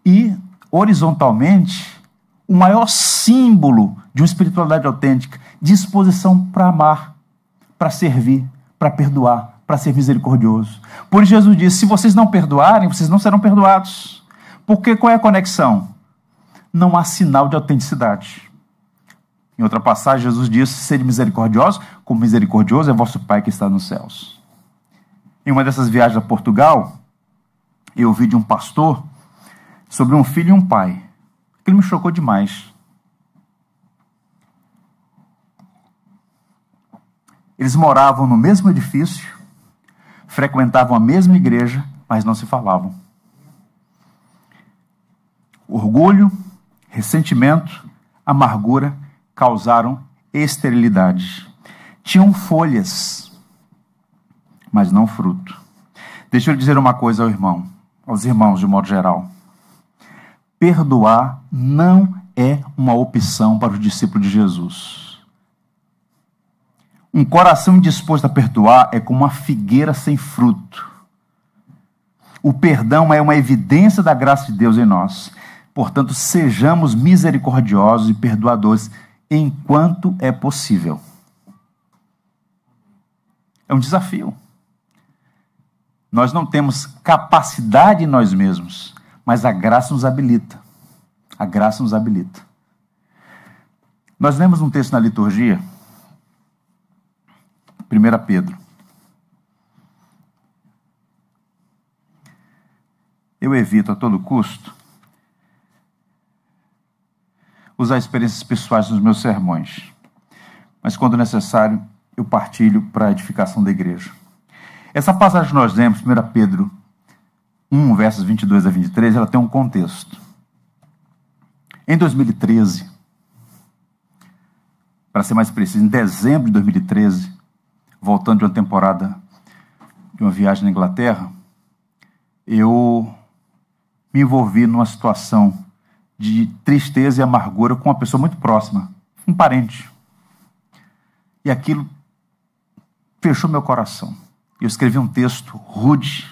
e, horizontalmente, o maior símbolo de uma espiritualidade autêntica, disposição para amar, para servir, para perdoar, para ser misericordioso. Por isso Jesus disse, se vocês não perdoarem, vocês não serão perdoados. Porque qual é a conexão? Não há sinal de autenticidade. Em outra passagem, Jesus disse, sede misericordiosos, como misericordioso é vosso Pai que está nos céus. Em uma dessas viagens a Portugal, eu ouvi de um pastor sobre um filho e um pai. Aquilo me chocou demais. Eles moravam no mesmo edifício, frequentavam a mesma igreja, mas não se falavam. Orgulho, ressentimento, amargura causaram esterilidade. Tinham folhas, mas não fruto. Deixa eu dizer uma coisa aos irmãos de modo geral. Perdoar não é uma opção para o discípulo de Jesus. Um coração indisposto a perdoar é como uma figueira sem fruto. O perdão é uma evidência da graça de Deus em nós. Portanto, sejamos misericordiosos e perdoadores enquanto é possível. É um desafio. Nós não temos capacidade em nós mesmos, mas a graça nos habilita. A graça nos habilita. Nós lemos um texto na liturgia, 1 Pedro. Eu evito a todo custo usar experiências pessoais nos meus sermões, mas quando necessário eu partilho para a edificação da igreja. Essa passagem que nós lemos, 1 Pedro 1, versos 22 a 23, ela tem um contexto. Em 2013, para ser mais preciso, em dezembro de 2013, voltando de uma temporada, de uma viagem na Inglaterra, eu me envolvi numa situação de tristeza e amargura com uma pessoa muito próxima, um parente. E aquilo fechou meu coração. Eu escrevi um texto rude,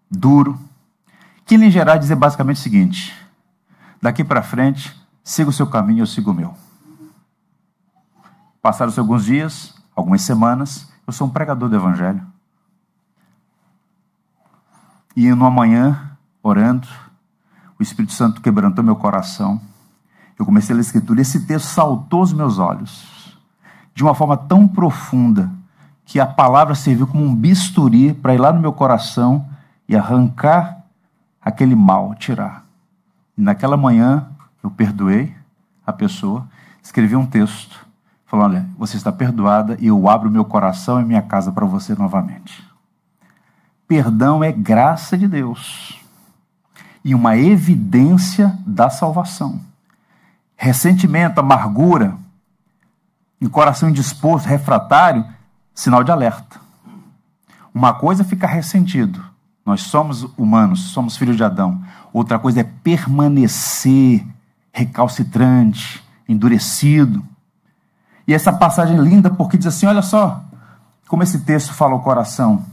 duro, que em geral dizia basicamente o seguinte: daqui para frente, siga o seu caminho, eu sigo o meu. Passaram-se alguns dias, algumas semanas, eu sou um pregador do Evangelho. E numa manhã, orando, o Espírito Santo quebrantou meu coração. Eu comecei a ler a Escritura e esse texto saltou aos meus olhos de uma forma tão profunda que a palavra serviu como um bisturi para ir lá no meu coração e arrancar aquele mal, tirar. E naquela manhã eu perdoei a pessoa, escrevi um texto, falando: olha, você está perdoada e eu abro meu coração e minha casa para você novamente. Perdão é graça de Deus e uma evidência da salvação. Ressentimento, amargura, em coração indisposto, refratário, sinal de alerta. Uma coisa é ficar ressentido. Nós somos humanos, somos filhos de Adão. Outra coisa é permanecer recalcitrante, endurecido. E essa passagem é linda porque diz assim, olha só como esse texto fala ao coração.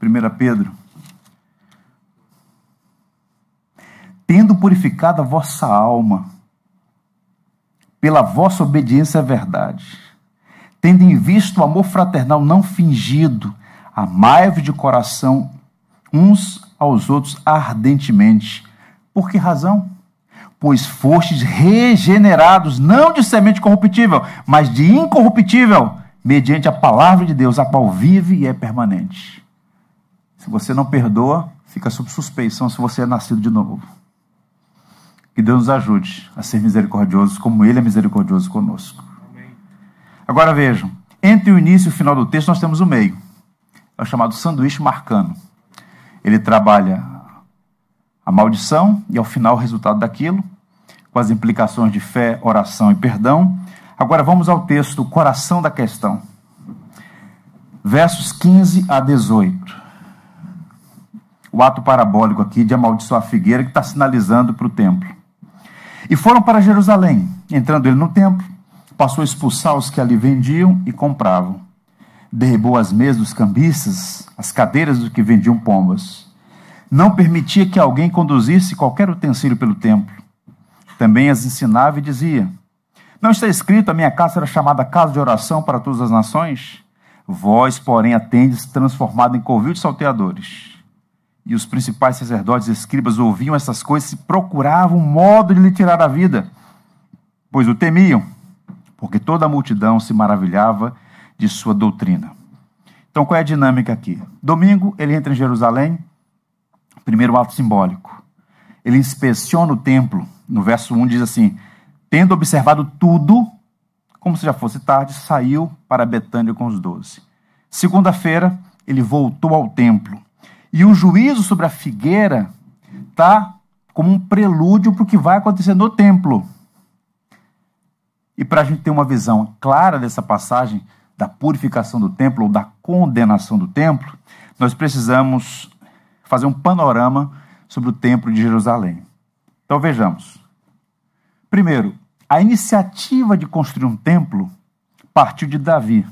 1 Pedro. Tendo purificado a vossa alma pela vossa obediência à verdade, tendo em vista o amor fraternal não fingido, amai-vos de coração uns aos outros ardentemente. Por que razão? Pois fostes regenerados, não de semente corruptível, mas de incorruptível, mediante a palavra de Deus, a qual vive e é permanente. Se você não perdoa, fica sob suspeição se você é nascido de novo. Que Deus nos ajude a ser misericordiosos como Ele é misericordioso conosco. Amém. Agora vejam, entre o início e o final do texto nós temos o meio. É o chamado sanduíche marcano. Ele trabalha a maldição e ao final o resultado daquilo, com as implicações de fé, oração e perdão. Agora vamos ao texto, o coração da questão. Versos 15 a 18. O ato parabólico aqui de amaldiçoar a figueira que está sinalizando para o templo. E foram para Jerusalém. Entrando ele no templo, passou a expulsar os que ali vendiam e compravam. Derribou as mesas dos cambistas, as cadeiras dos que vendiam pombas. Não permitia que alguém conduzisse qualquer utensílio pelo templo. Também as ensinava e dizia: não está escrito, a minha casa era chamada casa de oração para todas as nações? Vós, porém, a tendes transformado em covil de salteadores. E os principais sacerdotes e escribas ouviam essas coisas e procuravam um modo de lhe tirar a vida, pois o temiam, porque toda a multidão se maravilhava de sua doutrina. Então, qual é a dinâmica aqui? Domingo, ele entra em Jerusalém, primeiro ato simbólico. Ele inspeciona o templo. No verso 1 diz assim: tendo observado tudo, como se já fosse tarde, saiu para Betânia com os 12. Segunda-feira, ele voltou ao templo. E o juízo sobre a figueira está como um prelúdio para o que vai acontecer no templo. E para a gente ter uma visão clara dessa passagem, da purificação do templo ou da condenação do templo, nós precisamos fazer um panorama sobre o templo de Jerusalém. Então vejamos. Primeiro, a iniciativa de construir um templo partiu de Davi.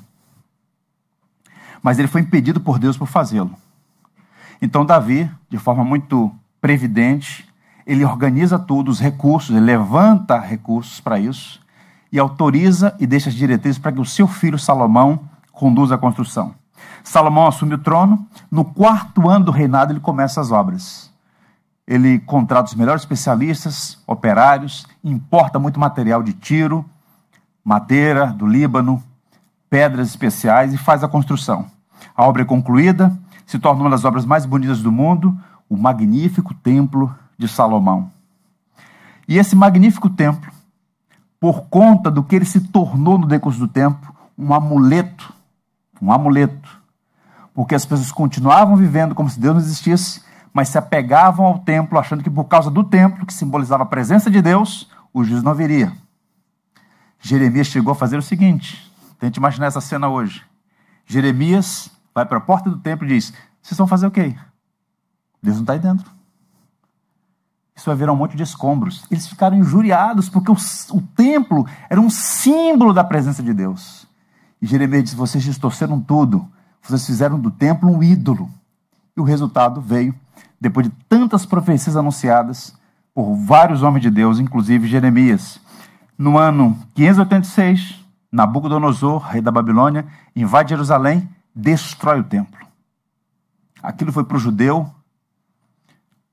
Mas ele foi impedido por Deus por fazê-lo. Então Davi, de forma muito previdente, ele organiza tudo, os recursos, ele levanta recursos para isso e autoriza e deixa as diretrizes para que o seu filho Salomão conduza a construção. Salomão assume o trono, no 4º ano do reinado ele começa as obras. Ele contrata os melhores especialistas, operários, importa muito material de Tiro, madeira do Líbano, pedras especiais e faz a construção. A obra é concluída, se torna uma das obras mais bonitas do mundo, o magnífico templo de Salomão. E esse magnífico templo, por conta do que ele se tornou no decurso do tempo, um amuleto, porque as pessoas continuavam vivendo como se Deus não existisse, mas se apegavam ao templo, achando que por causa do templo, que simbolizava a presença de Deus, o juízo não viria. Jeremias chegou a fazer o seguinte, tente imaginar essa cena hoje. Jeremias vai para a porta do templo e diz: vocês vão fazer o quê? Deus não está aí dentro. Isso vai virar um monte de escombros. Eles ficaram injuriados porque o templo era um símbolo da presença de Deus. E Jeremias diz: vocês distorceram tudo. Vocês fizeram do templo um ídolo. E o resultado veio depois de tantas profecias anunciadas por vários homens de Deus, inclusive Jeremias. No ano 586, Nabucodonosor, rei da Babilônia, invade Jerusalém, destrói o templo. Aquilo foi para o judeu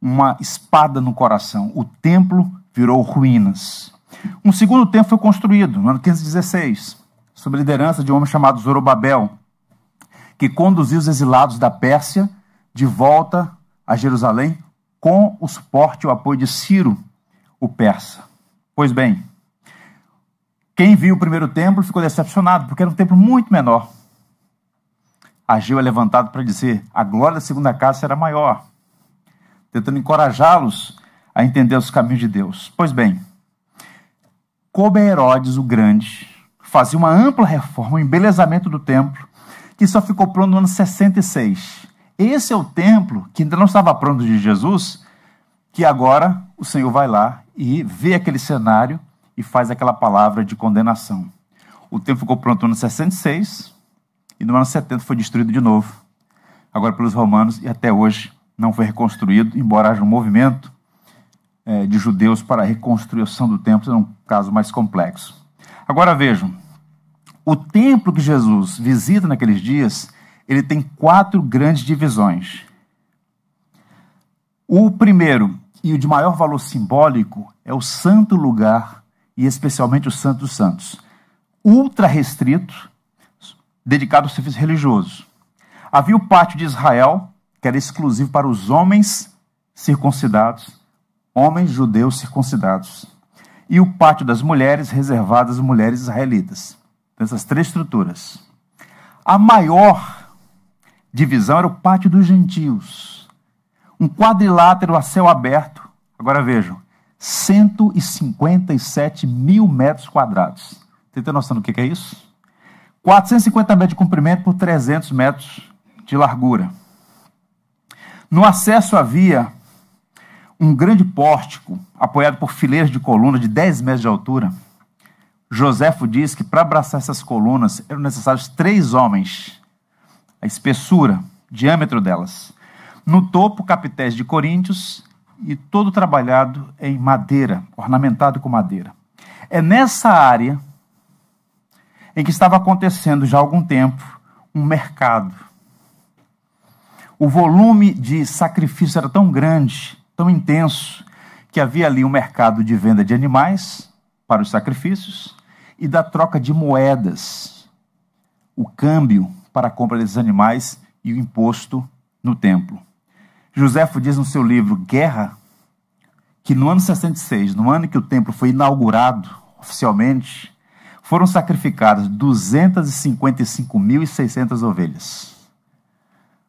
uma espada no coração. O templo virou ruínas. Um segundo templo foi construído no ano 516, sob a liderança de um homem chamado Zorobabel, que conduziu os exilados da Pérsia de volta a Jerusalém com o suporte e o apoio de Ciro, o persa. Pois bem, quem viu o primeiro templo ficou decepcionado, porque era um templo muito menor. Ageu é levantado para dizer: a glória da segunda casa será maior, tentando encorajá-los a entender os caminhos de Deus. Pois bem, coube a Herodes o Grande fazer uma ampla reforma, um embelezamento do templo, que só ficou pronto no ano 66. Esse é o templo que ainda não estava pronto de Jesus, que agora o Senhor vai lá e vê aquele cenário e faz aquela palavra de condenação. O templo ficou pronto no ano 66 e no ano 70 foi destruído de novo, agora pelos romanos, e até hoje não foi reconstruído, embora haja um movimento de judeus para a reconstrução do templo, é um caso mais complexo. Agora vejam, o templo que Jesus visita naqueles dias, ele tem 4 grandes divisões. O primeiro, e o de maior valor simbólico, é o santo lugar, e especialmente o Santo dos Santos. Ultra restrito, dedicado ao serviço religioso. Havia o pátio de Israel, que era exclusivo para os homens circuncidados, homens judeus circuncidados. E o pátio das mulheres, reservado às mulheres israelitas. Então, essas 3 estruturas. A maior divisão era o pátio dos gentios. Um quadrilátero a céu aberto. Agora vejam, 157 mil metros quadrados. Você tem noção do que é isso? 450 metros de comprimento por 300 metros de largura. No acesso havia um grande pórtico, apoiado por fileiras de colunas de 10 metros de altura. Joséfo diz que para abraçar essas colunas eram necessários 3 homens. A espessura, diâmetro delas. No topo, capitéis de coríntios e todo trabalhado em madeira, ornamentado com madeira. É nessa área em que estava acontecendo já há algum tempo um mercado. O volume de sacrifício era tão grande, tão intenso, que havia ali um mercado de venda de animais para os sacrifícios e da troca de moedas, o câmbio para a compra desses animais e o imposto no templo. Joséfo diz no seu livro Guerra que no ano 66, no ano em que o templo foi inaugurado oficialmente, foram sacrificadas 255.600 ovelhas.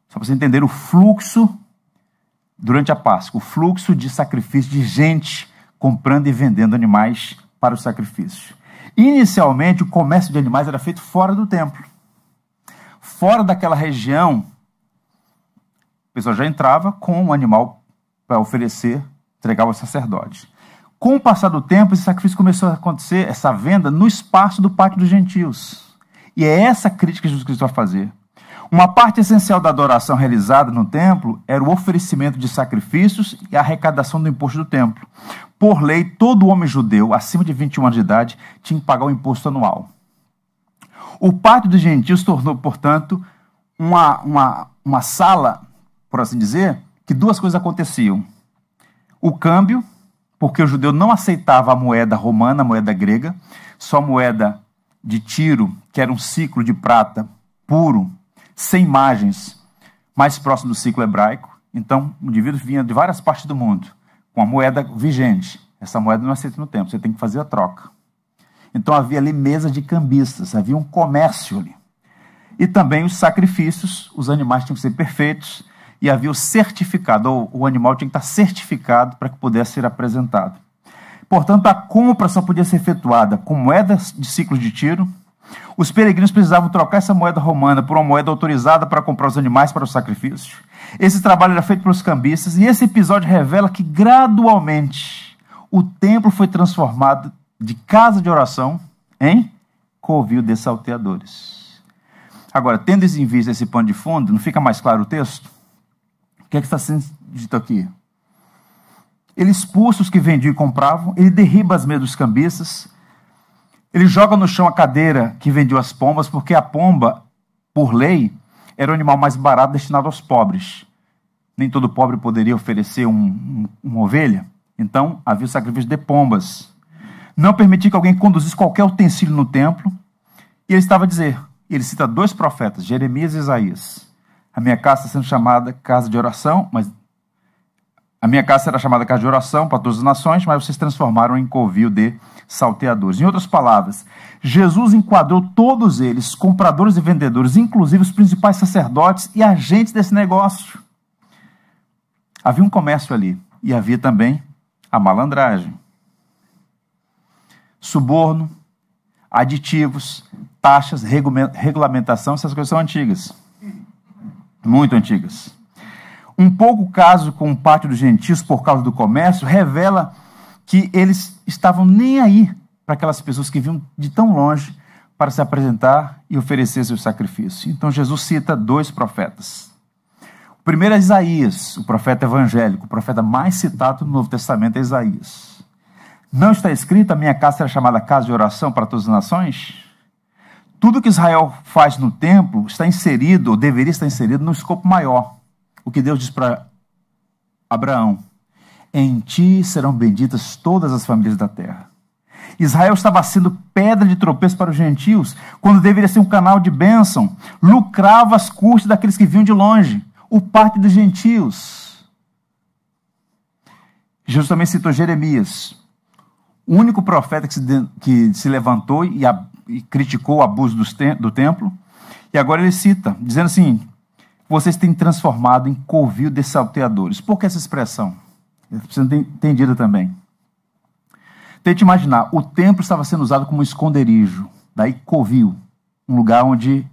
Só para você entender o fluxo durante a Páscoa, o fluxo de sacrifício de gente comprando e vendendo animais para o sacrifício. Inicialmente, o comércio de animais era feito fora do templo. Fora daquela região, a pessoa já entrava com um animal para oferecer, entregar ao sacerdote. Com o passar do tempo, esse sacrifício começou a acontecer, essa venda, no espaço do pátio dos gentios. E é essa crítica que Jesus Cristo vai fazer. Uma parte essencial da adoração realizada no templo era o oferecimento de sacrifícios e a arrecadação do imposto do templo. Por lei, todo homem judeu, acima de 21 anos de idade, tinha que pagar o imposto anual. O pátio dos gentios tornou, portanto, uma sala, por assim dizer, que 2 coisas aconteciam. O câmbio, porque o judeu não aceitava a moeda romana, a moeda grega, só a moeda de Tiro, que era um ciclo de prata puro, sem imagens, mais próximo do ciclo hebraico. Então, o indivíduo vinha de várias partes do mundo, com a moeda vigente. Essa moeda não é aceita no templo, você tem que fazer a troca. Então, havia ali mesa de cambistas, havia um comércio ali. E também os sacrifícios, os animais tinham que ser perfeitos, e havia o certificado, ou o animal tinha que estar certificado para que pudesse ser apresentado. Portanto, a compra só podia ser efetuada com moedas de ciclo de Tiro. Os peregrinos precisavam trocar essa moeda romana por uma moeda autorizada para comprar os animais para o sacrifício. Esse trabalho era feito pelos cambistas, e esse episódio revela que, gradualmente, o templo foi transformado de casa de oração em covil de salteadores. Agora, tendo em vista esse pano de fundo, não fica mais claro o texto? O que é que está sendo dito aqui? Ele expulsa os que vendiam e compravam, ele derriba as mesas dos cambistas, ele joga no chão a cadeira que vendia as pombas, porque a pomba, por lei, era o animal mais barato destinado aos pobres. nem todo pobre poderia oferecer uma ovelha. Então, havia o sacrifício de pombas. Não permitia que alguém conduzisse qualquer utensílio no templo. E ele estava a dizer, ele cita 2 profetas, Jeremias e Isaías. A minha casa está sendo chamada casa de oração, mas a minha casa será chamada casa de oração para todas as nações, mas vocês transformaram em covil de salteadores. Em outras palavras, Jesus enquadrou todos eles, compradores e vendedores, inclusive os principais sacerdotes e agentes desse negócio. Havia um comércio ali e havia também a malandragem. Suborno, aditivos, taxas, regulamentação, essas coisas são antigas. Muito antigas. Um pouco caso com o pátio dos gentios por causa do comércio revela que eles estavam nem aí para aquelas pessoas que vinham de tão longe para se apresentar e oferecer seu sacrifício. Então Jesus cita 2 profetas. O primeiro é Isaías, o profeta evangélico, o profeta mais citado no Novo Testamento é Isaías. Não está escrito, a minha casa será chamada casa de oração para todas as nações? Tudo que Israel faz no templo está inserido, ou deveria estar inserido, no escopo maior. O que Deus diz para Abraão: em ti serão benditas todas as famílias da terra. Israel estava sendo pedra de tropeço para os gentios, quando deveria ser um canal de bênção, lucrava às custas daqueles que vinham de longe, o pátio dos gentios. Jesus também citou Jeremias, o único profeta que se levantou e criticou o abuso do templo, e agora ele cita, dizendo assim: vocês têm transformado em covil de salteadores. Por que essa expressão? Precisa ser entendida também. Tente imaginar, o templo estava sendo usado como esconderijo, daí covil, um lugar onde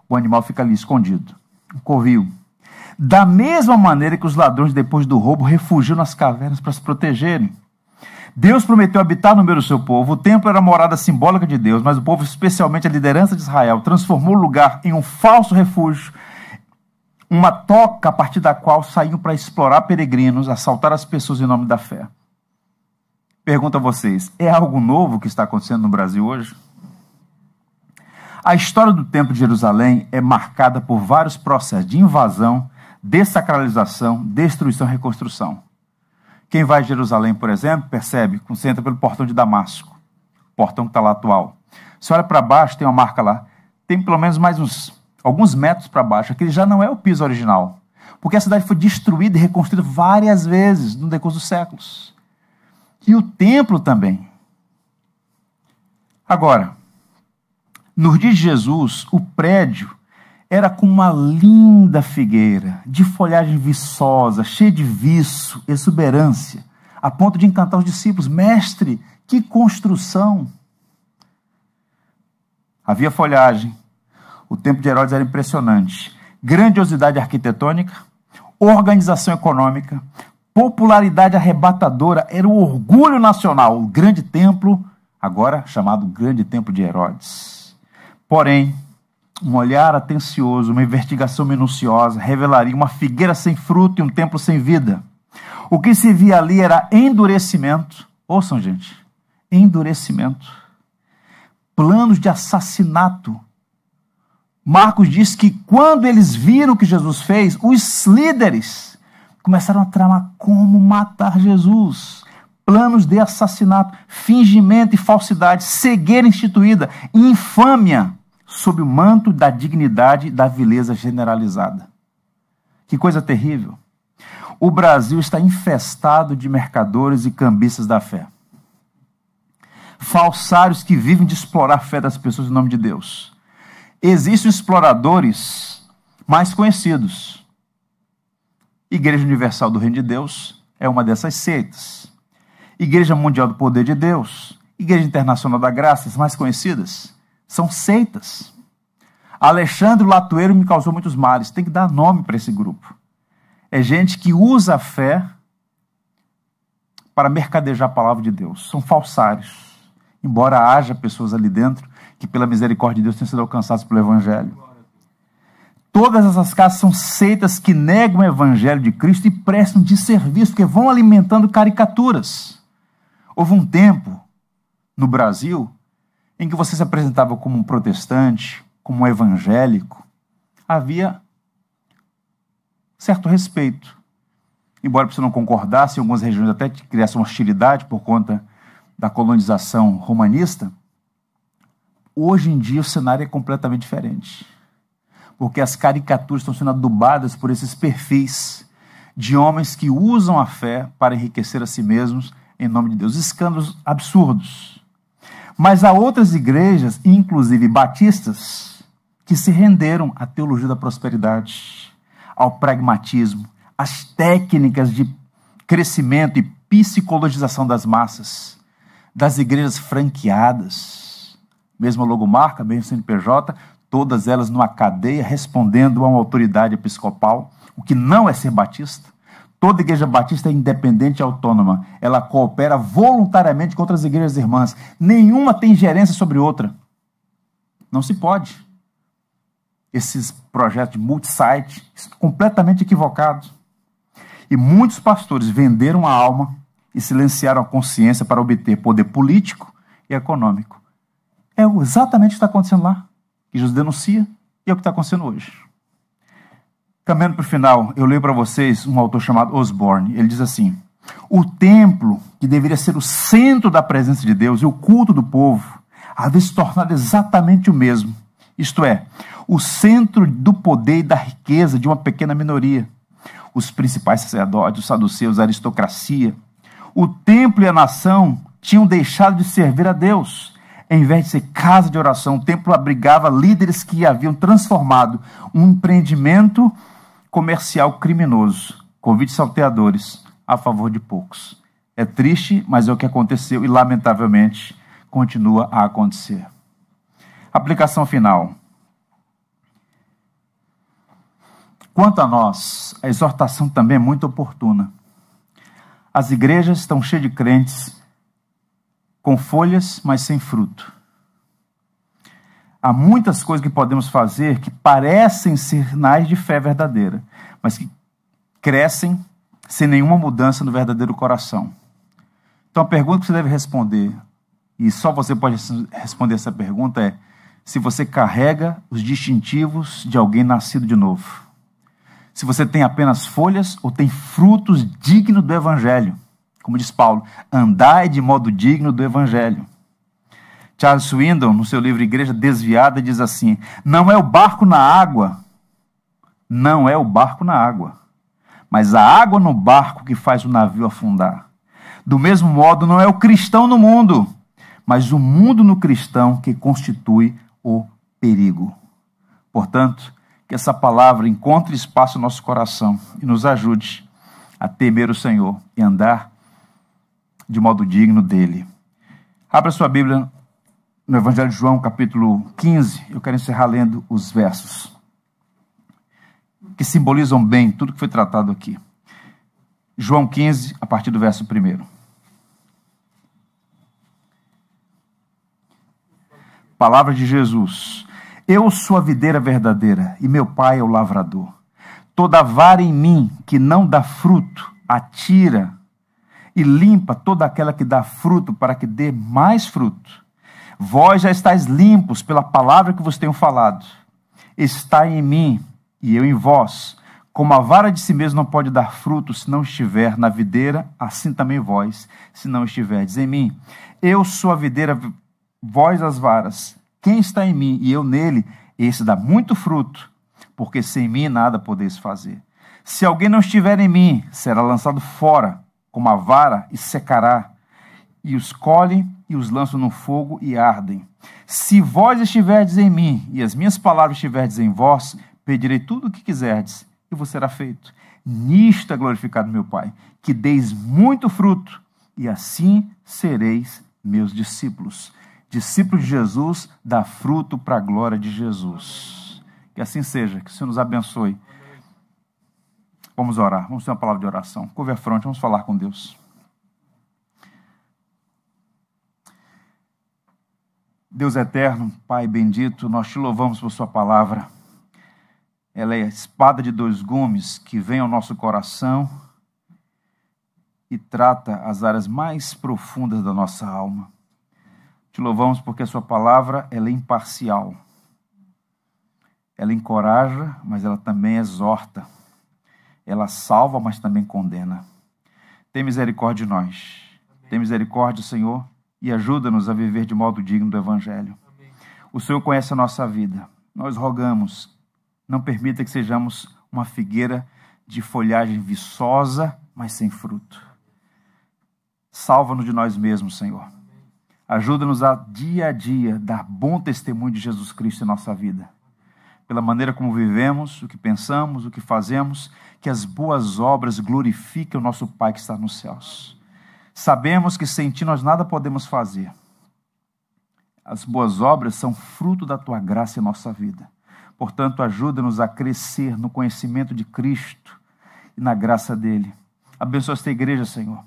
o animal fica ali escondido. Um covil. Da mesma maneira que os ladrões, depois do roubo, refugiam nas cavernas para se protegerem. Deus prometeu habitar no meio do seu povo. O templo era a morada simbólica de Deus, mas o povo, especialmente a liderança de Israel, transformou o lugar em um falso refúgio, uma toca a partir da qual saíam para explorar peregrinos, assaltar as pessoas em nome da fé. Pergunto a vocês, é algo novo que está acontecendo no Brasil hoje? A história do Templo de Jerusalém é marcada por vários processos de invasão, dessacralização, destruição e reconstrução. Quem vai a Jerusalém, por exemplo, percebe, quando você entra pelo portão de Damasco, o portão que está lá atual. Você olha para baixo, tem uma marca lá, tem pelo menos mais alguns metros para baixo. Aquele já não é o piso original, porque a cidade foi destruída e reconstruída várias vezes no decurso dos séculos. E o templo também. Agora, nos dias de Jesus, o prédio era como uma linda figueira, de folhagem viçosa, cheia de viço, exuberância, a ponto de encantar os discípulos. Mestre, que construção! Havia folhagem. O templo de Herodes era impressionante. Grandiosidade arquitetônica, organização econômica, popularidade arrebatadora, era o orgulho nacional. O grande templo, agora chamado Grande Templo de Herodes. Porém, um olhar atencioso, uma investigação minuciosa, revelaria uma figueira sem fruto e um templo sem vida. O que se via ali era endurecimento. Ouçam, gente, endurecimento. Planos de assassinato. Marcos diz que quando eles viram o que Jesus fez, os líderes começaram a tramar como matar Jesus. Planos de assassinato, fingimento e falsidade, cegueira instituída, infâmia, sob o manto da dignidade e da vileza generalizada. Que coisa terrível. O Brasil está infestado de mercadores e cambistas da fé. Falsários que vivem de explorar a fé das pessoas em nome de Deus. Existem exploradores mais conhecidos. Igreja Universal do Reino de Deus é uma dessas seitas. Igreja Mundial do Poder de Deus, Igreja Internacional da Graça, as mais conhecidas, são seitas. Alexandre Latueiro me causou muitos males. Tem que dar nome para esse grupo. É gente que usa a fé para mercadejar a palavra de Deus. São falsários. Embora haja pessoas ali dentro que, pela misericórdia de Deus, tenham sido alcançadas pelo Evangelho. Todas essas casas são seitas que negam o Evangelho de Cristo e prestam de serviço, porque vão alimentando caricaturas. Houve um tempo no Brasil em que você se apresentava como um protestante, como um evangélico. Havia certo respeito. embora você não concordasse, em algumas regiões até criasse uma hostilidade por conta da colonização romanista, hoje em dia o cenário é completamente diferente. Porque as caricaturas estão sendo adubadas por esses perfis de homens que usam a fé para enriquecer a si mesmos em nome de Deus. Escândalos absurdos. Mas há outras igrejas, inclusive batistas, que se renderam à teologia da prosperidade, ao pragmatismo, às técnicas de crescimento e psicologização das massas, das igrejas franqueadas, mesmo a logomarca, mesmo a CNPJ, todas elas numa cadeia, respondendo a uma autoridade episcopal, o que não é ser batista. Toda igreja batista é independente e autônoma. Ela coopera voluntariamente com outras igrejas irmãs. Nenhuma tem gerência sobre outra. Não se pode. Esses projetos de multisite, completamente equivocados. E muitos pastores venderam a alma e silenciaram a consciência para obter poder político e econômico. É exatamente o que está acontecendo lá, que Jesus denuncia, e é o que está acontecendo hoje. Caminhando para o final, eu leio para vocês um autor chamado Osborne. Ele diz assim: o templo, que deveria ser o centro da presença de Deus e o culto do povo, havia se tornado exatamente o mesmo. Isto é, o centro do poder e da riqueza de uma pequena minoria. Os principais sacerdotes, os saduceus, a aristocracia. O templo e a nação tinham deixado de servir a Deus. Em vez de ser casa de oração, o templo abrigava líderes que haviam transformado um empreendimento comercial criminoso, convites salteadores a favor de poucos. É triste, mas é o que aconteceu e, lamentavelmente, continua a acontecer. Aplicação final. Quanto a nós, a exortação também é muito oportuna. As igrejas estão cheias de crentes com folhas, mas sem fruto. Há muitas coisas que podemos fazer que parecem sinais de fé verdadeira, mas que crescem sem nenhuma mudança no verdadeiro coração. Então a pergunta que você deve responder, e só você pode responder essa pergunta, é se você carrega os distintivos de alguém nascido de novo. Se você tem apenas folhas ou tem frutos dignos do Evangelho. Como diz Paulo, andai de modo digno do Evangelho. Charles Swindoll, no seu livro Igreja Desviada, diz assim: não é o barco na água, mas a água no barco que faz o navio afundar. Do mesmo modo, não é o cristão no mundo, mas o mundo no cristão que constitui o perigo. Portanto, que essa palavra encontre espaço no nosso coração e nos ajude a temer o Senhor e andar de modo digno dele. Abra sua Bíblia no Evangelho de João, capítulo 15. Eu quero encerrar lendo os versos que simbolizam bem tudo que foi tratado aqui. João 15, a partir do verso 1. Palavra de Jesus. Eu sou a videira verdadeira e meu pai é o lavrador. Toda vara em mim que não dá fruto, atira e limpa toda aquela que dá fruto, para que dê mais fruto. Vós já estáis limpos pela palavra que vos tenho falado. Está em mim e eu em vós. Como a vara de si mesmo não pode dar fruto se não estiver na videira, assim também vós, se não estiverdes em mim. Eu sou a videira, vós as varas. Quem está em mim e eu nele, esse dá muito fruto, porque sem mim nada podeis fazer. Se alguém não estiver em mim, será lançado fora, como a vara, e secará. E os colhem e os lançam no fogo e ardem. Se vós estiverdes em mim e as minhas palavras estiverdes em vós, pedirei tudo o que quiserdes e vos será feito. Nisto é glorificado meu Pai, que deis muito fruto, e assim sereis meus discípulos. Discípulo de Jesus dá fruto para a glória de Jesus. Que assim seja, que o Senhor nos abençoe. Vamos orar, vamos ter uma palavra de oração. Curva a fronte, vamos falar com Deus. Deus eterno, Pai bendito, nós te louvamos por sua palavra. Ela é a espada de dois gumes que vem ao nosso coração e trata as áreas mais profundas da nossa alma. Te louvamos porque a sua palavra ela é imparcial. Ela encoraja, mas ela também exorta. Ela salva, mas também condena. Tem misericórdia de nós. Tem misericórdia, Senhor, e ajuda-nos a viver de modo digno do Evangelho. O Senhor conhece a nossa vida. Nós rogamos, não permita que sejamos uma figueira de folhagem viçosa, mas sem fruto. Salva-nos de nós mesmos, Senhor. Ajuda-nos a dia dar bom testemunho de Jesus Cristo em nossa vida. Pela maneira como vivemos, o que pensamos, o que fazemos, que as boas obras glorifiquem o nosso Pai que está nos céus. Sabemos que sem Ti nós nada podemos fazer. As boas obras são fruto da Tua graça em nossa vida. Portanto, ajuda-nos a crescer no conhecimento de Cristo e na graça dEle. Abençoa esta igreja, Senhor,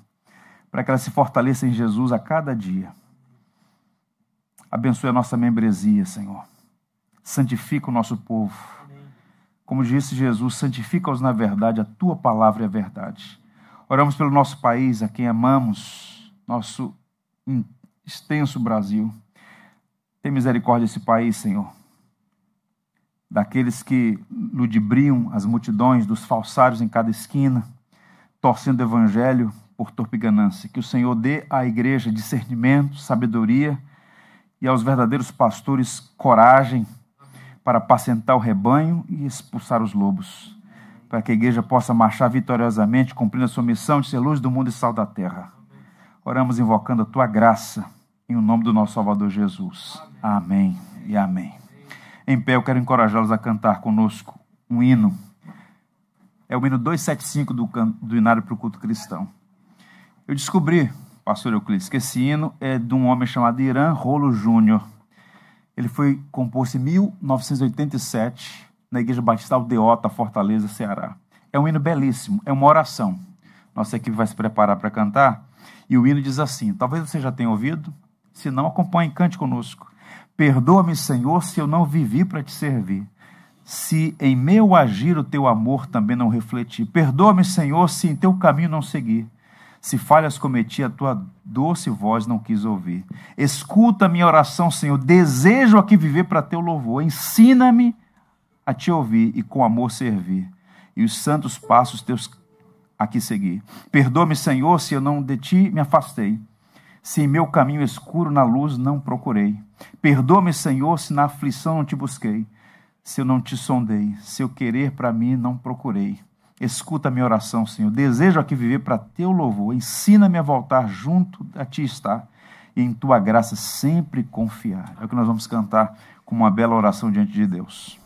para que ela se fortaleça em Jesus a cada dia. Abençoe a nossa membresia, Senhor. Santifica o nosso povo. Como disse Jesus, santifica-os na verdade, a Tua palavra é a verdade. Oramos pelo nosso país, a quem amamos, nosso extenso Brasil. Tem misericórdia desse país, Senhor. Daqueles que ludibriam as multidões, dos falsários em cada esquina, torcendo o evangelho por torpe ganância. Que o Senhor dê à igreja discernimento, sabedoria e aos verdadeiros pastores coragem para apacentar o rebanho e expulsar os lobos, para que a igreja possa marchar vitoriosamente, cumprindo a sua missão de ser luz do mundo e sal da terra. Oramos invocando a Tua graça, em nome do nosso Salvador Jesus. Amém e amém. Em pé, eu quero encorajá-los a cantar conosco um hino. É o hino 275 do Inário para o Culto Cristão. Eu descobri, pastor Euclides, que esse hino é de um homem chamado Irã Rolo Júnior. Ele foi composto em 1987, na Igreja Batista Aldeota, Fortaleza, Ceará. É um hino belíssimo, é uma oração. Nossa equipe vai se preparar para cantar. E o hino diz assim, talvez você já tenha ouvido, se não, acompanhe e cante conosco. Perdoa-me, Senhor, se eu não vivi para Te servir, se em meu agir o Teu amor também não refleti. Perdoa-me, Senhor, se em Teu caminho não seguir, se falhas cometi, a Tua doce voz não quis ouvir. Escuta a minha oração, Senhor, desejo aqui viver para Teu louvor. Ensina-me a Te ouvir e com amor servir, e os santos passos Teus aqui seguir. Perdoa-me, Senhor, se eu não de Ti me afastei, se em meu caminho escuro na luz não procurei. Perdoa-me, Senhor, se na aflição não Te busquei, se eu não Te sondei, se eu querer para mim não procurei. Escuta a minha oração, Senhor. Desejo aqui viver para Teu louvor. Ensina-me a voltar junto a Ti estar e em Tua graça sempre confiar. É o que nós vamos cantar como uma bela oração diante de Deus.